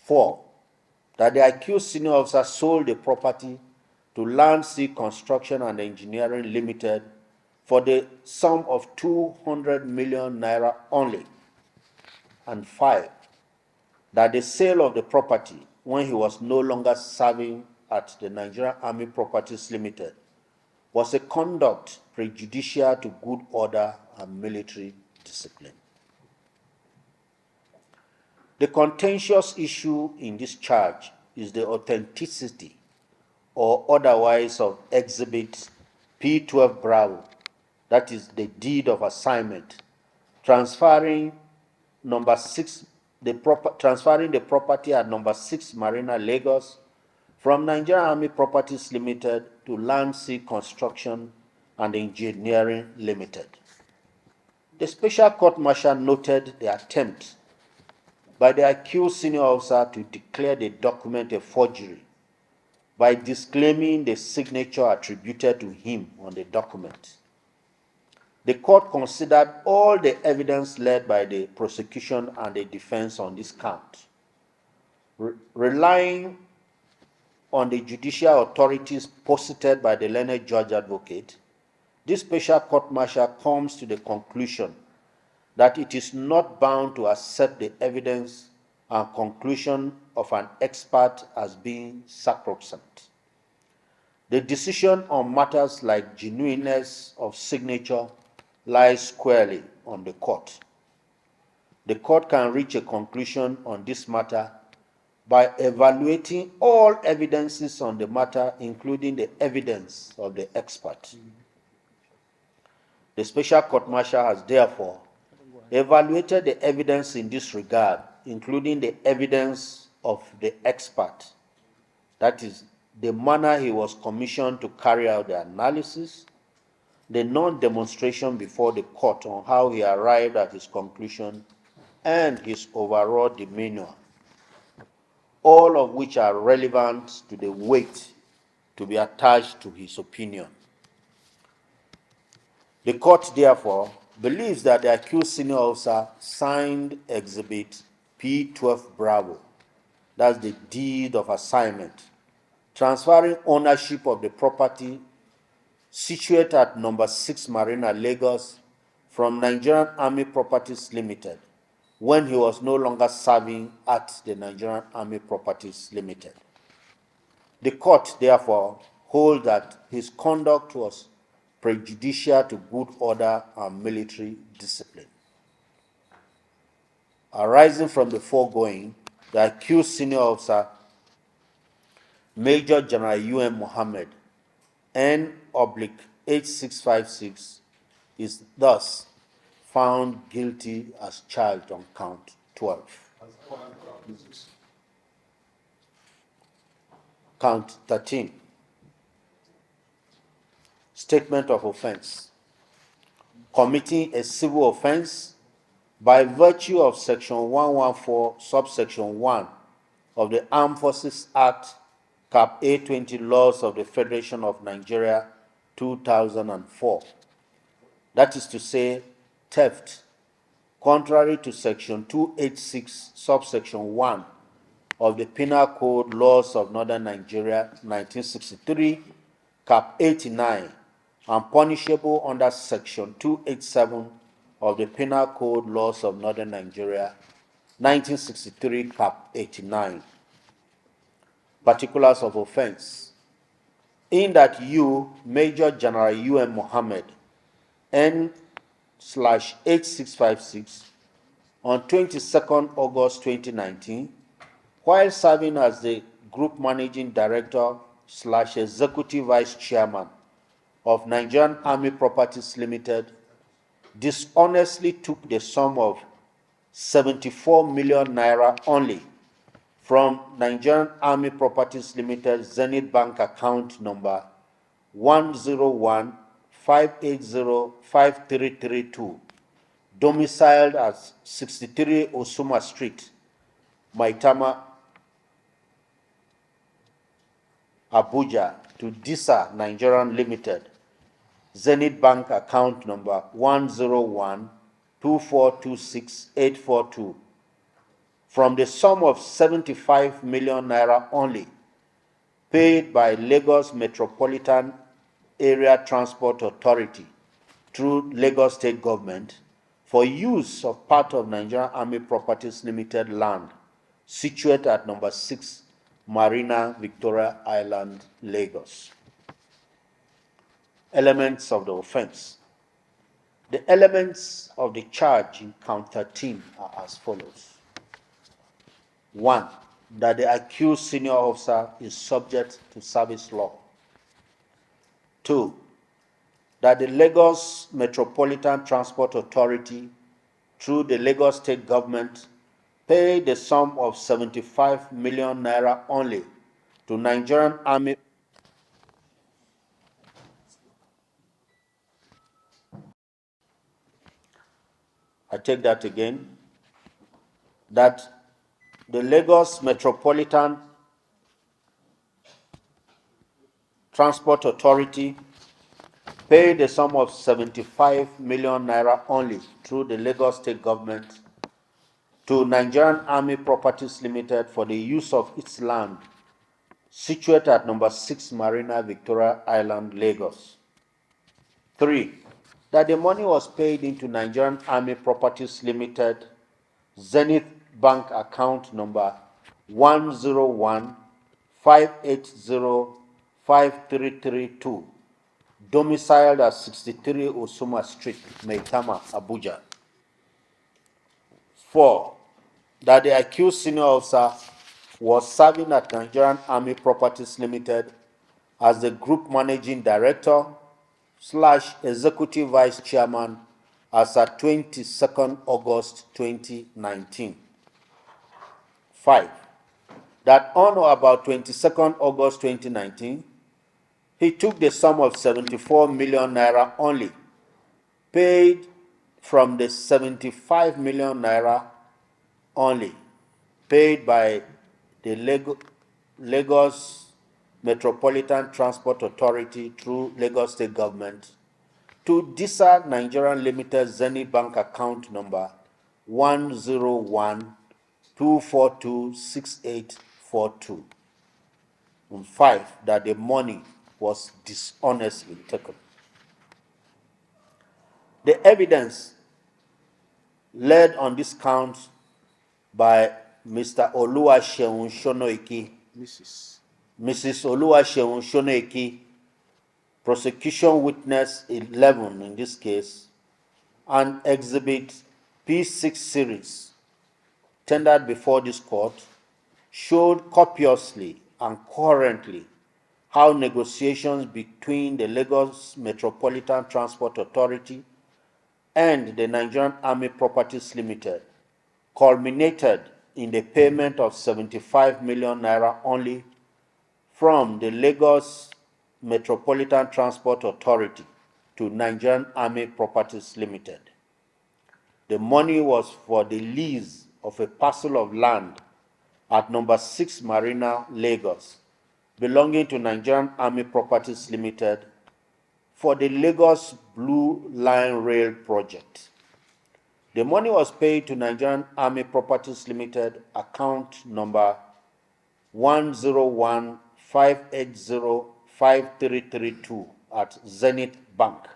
S3: 4. That the accused senior officer sold the property to Land Sea Construction and Engineering Limited for the sum of 200 million naira only. And 5. That the sale of the property when he was no longer serving at the Nigerian Army Properties Limited was a conduct prejudicial to good order and military discipline. The contentious issue in this charge is the authenticity or otherwise of Exhibit P12 Bravo, that is the deed of assignment, transferring number 6, transferring the property at number 6 Marina, Lagos, from Nigerian Army Properties Limited to Land Sea Construction and Engineering Limited. The special court-martial noted the attempt by the accused senior officer to declare the document a forgery by disclaiming the signature attributed to him on the document. The court considered all the evidence led by the prosecution and the defense on this count. Relying on the judicial authorities posited by the learned judge advocate, this special court-martial comes to the conclusion that it is not bound to accept the evidence and conclusion of an expert as being sacrosanct. The decision on matters like genuineness of signature lies squarely on the court. The court can reach a conclusion on this matter by evaluating all evidences on the matter, including the evidence of the expert. The special court-martial has therefore evaluated the evidence in this regard, including the evidence of the expert, that is, the manner he was commissioned to carry out the analysis, the non-demonstration before the court on how he arrived at his conclusion, and his overall demeanor, all of which are relevant to the weight to be attached to his opinion. The court, therefore, believes that the accused senior officer signed Exhibit P12 Bravo, that's the deed of assignment, transferring ownership of the property situated at number 6 Marina, Lagos, from Nigerian Army Properties Limited, when he was no longer serving at the Nigerian Army Properties Limited. The court, therefore, holds that his conduct was prejudicial to good order and military discipline. Arising from the foregoing, the accused senior officer, Major General U.M. Mohammed, N/8656, is thus found guilty as charged on count 12. Count 13. Statement of offense. Committing a civil offense by virtue of Section 114, subsection 1 of the Armed Forces Act, Cap A20, Laws of the Federation of Nigeria, 2004. That is to say, theft, contrary to Section 286, subsection 1 of the Penal Code, Laws of Northern Nigeria, 1963, Cap 89, and punishable under Section 287 of the Penal Code, Laws of Northern Nigeria, 1963, Cap 89. Particulars of offense. In that you, Major General U.M. Mohammed, N/8656, on 22nd August 2019, while serving as the Group Managing Director / Executive Vice Chairman of Nigerian Army Properties Limited, dishonestly took the sum of 74 million naira only from Nigerian Army Properties Limited Zenith Bank account number 101-580-5332, domiciled at 63 Osuma Street, Maitama, Abuja, to DISA Nigerian Limited, Zenith Bank account number 101-2426-842, from the sum of 75 million naira only, paid by Lagos Metropolitan Area Transport Authority through Lagos State Government for use of part of Nigerian Army Properties Limited land situated at number 6 Marina, Victoria Island, Lagos. Elements of the offense. The elements of the charge in count 13 are as follows. 1. That the accused senior officer is subject to service law. 2. That the Lagos Metropolitan Transport Authority through the Lagos State government paid the sum of 75 million naira only to Nigerian Army. I take that again. That the Lagos Metropolitan Transport Authority paid a sum of 75 million naira only through the Lagos State government to Nigerian Army Properties Limited for the use of its land situated at number 6 Marina Victoria Island, Lagos. 3. That the money was paid into Nigerian Army Properties Limited Zenith Bank account number 101-580-5332, domiciled at 63 Osuma Street, Maitama, Abuja. 4. That the accused senior officer was serving at Nigerian Army Properties Limited as the Group Managing Director / Executive Vice Chairman as at 22nd August 2019. 5. That on or about 22nd August 2019, he took the sum of 74 million naira only, paid from the 75 million naira only, paid by the Lagos Metropolitan Transport Authority through Lagos State Government to DISA Nigerian Limited Zenith Bank account number 101-242-6842. And 5. That the money was dishonestly taken. The evidence led on this count by Mr. Oluwaseun Shonoike,
S1: Mrs.
S3: Oluwaseun Shonoike, prosecution witness 11 in this case, and exhibit P6 series tendered before this court showed copiously and currently how negotiations between the Lagos Metropolitan Transport Authority and the Nigerian Army Properties Limited culminated in the payment of 75 million naira only from the Lagos Metropolitan Transport Authority to Nigerian Army Properties Limited. The money was for the lease of a parcel of land at number 6 Marina, Lagos, belonging to Nigerian Army Properties Limited for the Lagos Blue Line Rail project. The money was paid to Nigerian Army Properties Limited account number 101-580-5332 at Zenith Bank.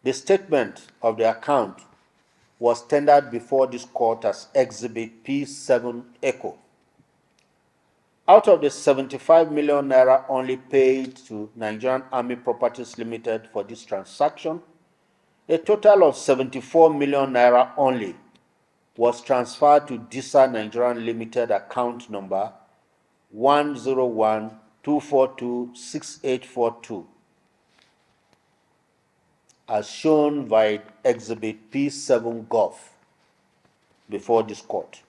S3: The statement of the account was tendered before this court as Exhibit P7 Echo. Out of the 75 million naira only paid to Nigerian Army Properties Limited for this transaction, a total of 74 million naira only was transferred to DISA Nigerian Limited account number 101-242-6842, as shown by Exhibit P7 Gov before this court.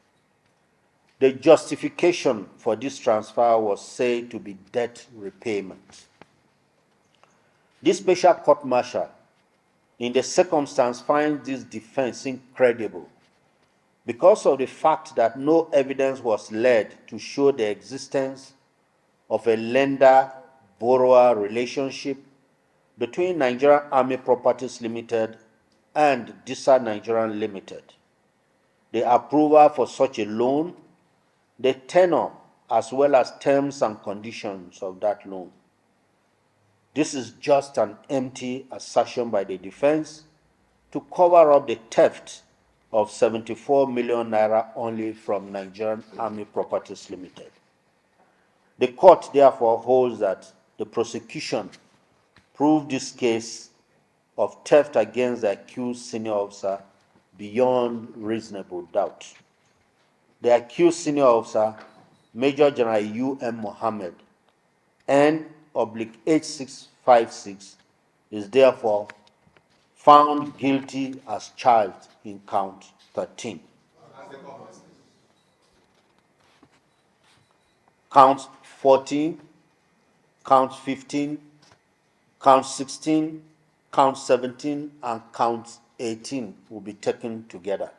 S3: The justification for this transfer was said to be debt repayment. This special court-martial, in the circumstance, finds this defense incredible because of the fact that no evidence was led to show the existence of a lender-borrower relationship between Nigerian Army Properties Limited and DISA Nigerian Limited. The approval for such a loan, the tenor, as well as terms and conditions of that loan. This is just an empty assertion by the defense to cover up the theft of 74 million naira only from Nigerian Army Properties Limited. The court therefore holds that the prosecution proved this case of theft against the accused senior officer beyond reasonable doubt. The accused senior officer, Major General U.M. Mohammed, N/H656, is therefore found guilty as charged in count 13. Count 14, count 15, count 16, count 17, and count 18 will be taken together.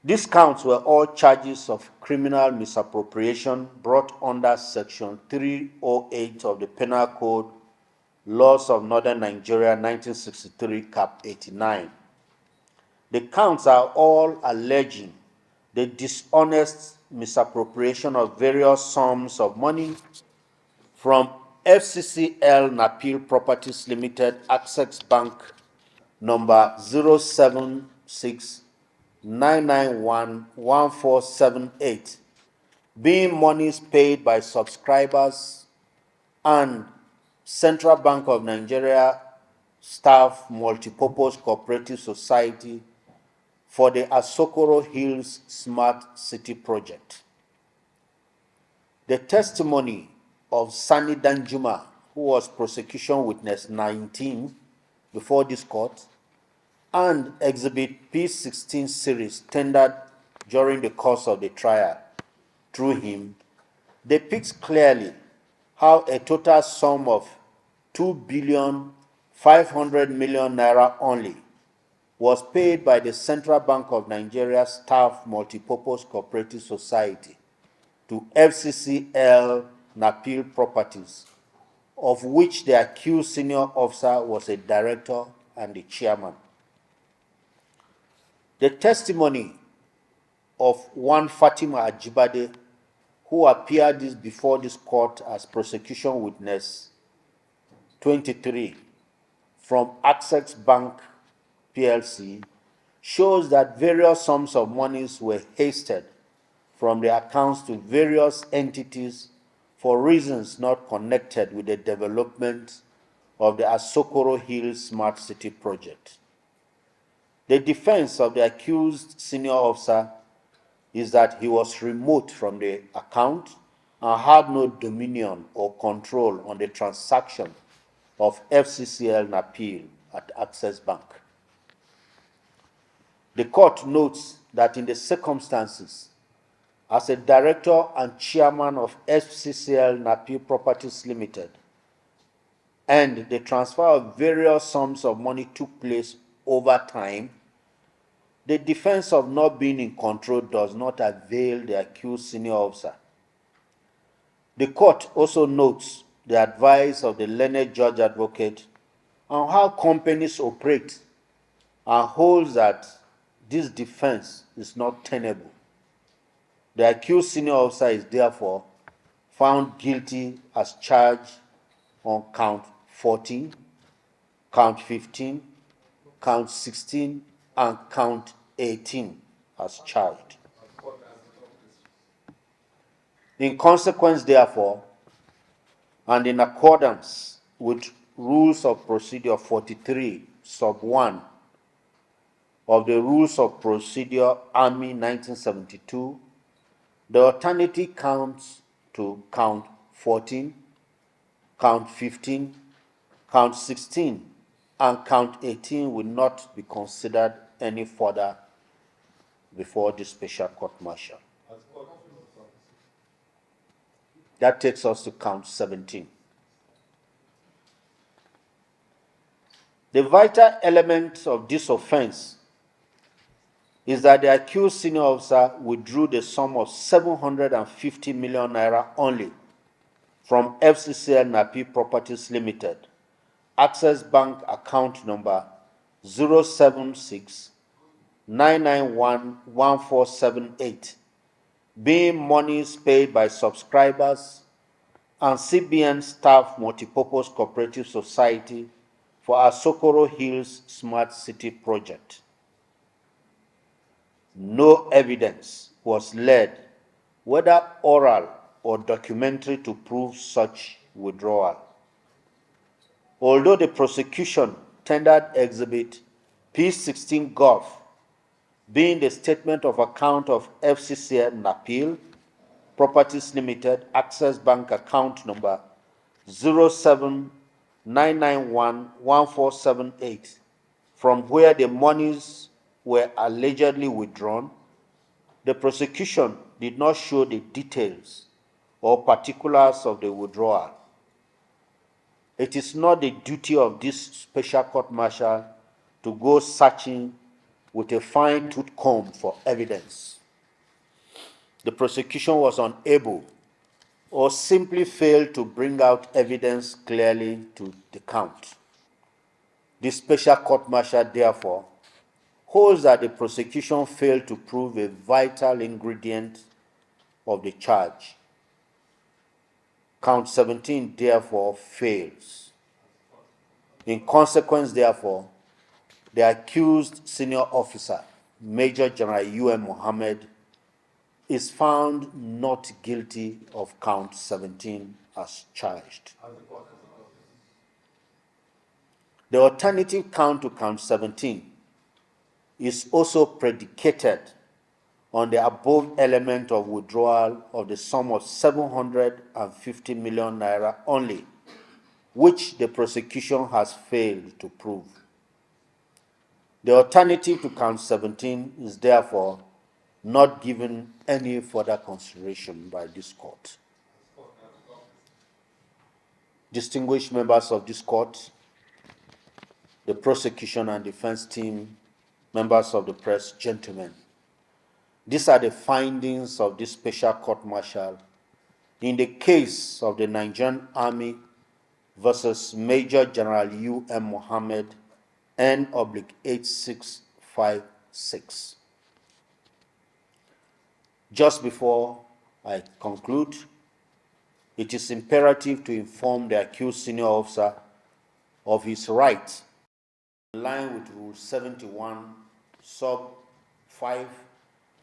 S3: These counts were all charges of criminal misappropriation brought under Section 308 of the Penal Code, Laws of Northern Nigeria, 1963, Cap 89. The counts are all alleging the dishonest misappropriation of various sums of money from FCCL Napil Properties Limited, Access Bank number 076-991-1478, being monies paid by subscribers and Central Bank of Nigeria Staff Multipurpose Cooperative Society for the Asokoro Hills Smart City Project. The testimony of Sani Danjuma, who was prosecution witness 19 before this court, and Exhibit P16 series tendered during the course of the trial through him, depicts clearly how a total sum of 2,500,000,000 naira only was paid by the Central Bank of Nigeria Staff Multipurpose Cooperative Society to FCCL Napil Properties, of which the accused senior officer was a director and the chairman. The testimony of one Fatima Ajibade, who appeared before this court as prosecution witness 23 from Access Bank PLC, shows that various sums of monies were hasted from the accounts to various entities for reasons not connected with the development of the Asokoro Hills Smart City Project. The defense of the accused senior officer is that he was remote from the account and had no dominion or control on the transaction of FCCL Napil at Access Bank. The court notes that in the circumstances, as a director and chairman of FCCL Napil Properties Limited, and the transfer of various sums of money took place over time, the defense of not being in control does not avail the accused senior officer. The court also notes the advice of the learned judge advocate on how companies operate and holds that this defense is not tenable. The accused senior officer is therefore found guilty as charged on count 14, count 15, count 16, and count 18 as charged. In consequence, therefore, and in accordance with Rules of Procedure 43, sub 1 of the Rules of Procedure Army 1972, the alternative counts to count 14, count 15, count 16, and count 18 will not be considered any further before the special court-martial. That takes us to count 17. The vital element of this offense is that the accused senior officer withdrew the sum of 750 million naira only from FCCL Napi Properties Limited, Access Bank account number 076-991-1478, being monies paid by subscribers and CBN Staff Multipurpose Cooperative Society for Asokoro Hills Smart City Project. No evidence was led, whether oral or documentary, to prove such withdrawal. Although the prosecution tendered Exhibit P16 Gov, being the statement of account of FCCL Napil Properties Limited, Access Bank account number 991-1478 from where the monies were allegedly withdrawn, the prosecution did not show the details or particulars of the withdrawal. It is not the duty of this special court-martial to go searching with a fine-tooth comb for evidence. The prosecution was unable or simply failed to bring out evidence clearly to the count. This special court-martial, therefore, holds that the prosecution failed to prove a vital ingredient of the charge. Count 17, therefore, fails. In consequence, therefore, the accused senior officer, Major General U.M. Mohammed, is found not guilty of count 17 as charged. The alternative count to count 17 is also predicated on the above element of withdrawal of the sum of 750 million naira only, which the prosecution has failed to prove. The alternative to count 17 is therefore not given any further consideration by this court. Distinguished members of this court, the prosecution and defense team, members of the press, gentlemen, these are the findings of this special court-martial in the case of the Nigerian Army versus Major General U.M. Mohammed N/8656. Just before I conclude, it is imperative to inform the accused senior officer of his right in line with Rule 71, Sub 5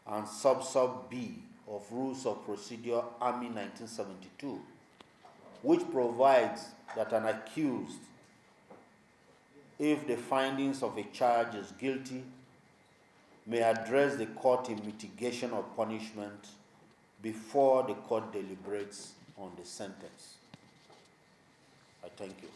S3: and Sub B of Rules of Procedure Army 1972, which provides that an accused, if the findings of a charge is guilty, may address the court in mitigation of punishment before the court deliberates on the sentence. I thank you.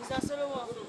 S4: Mr. Solomon.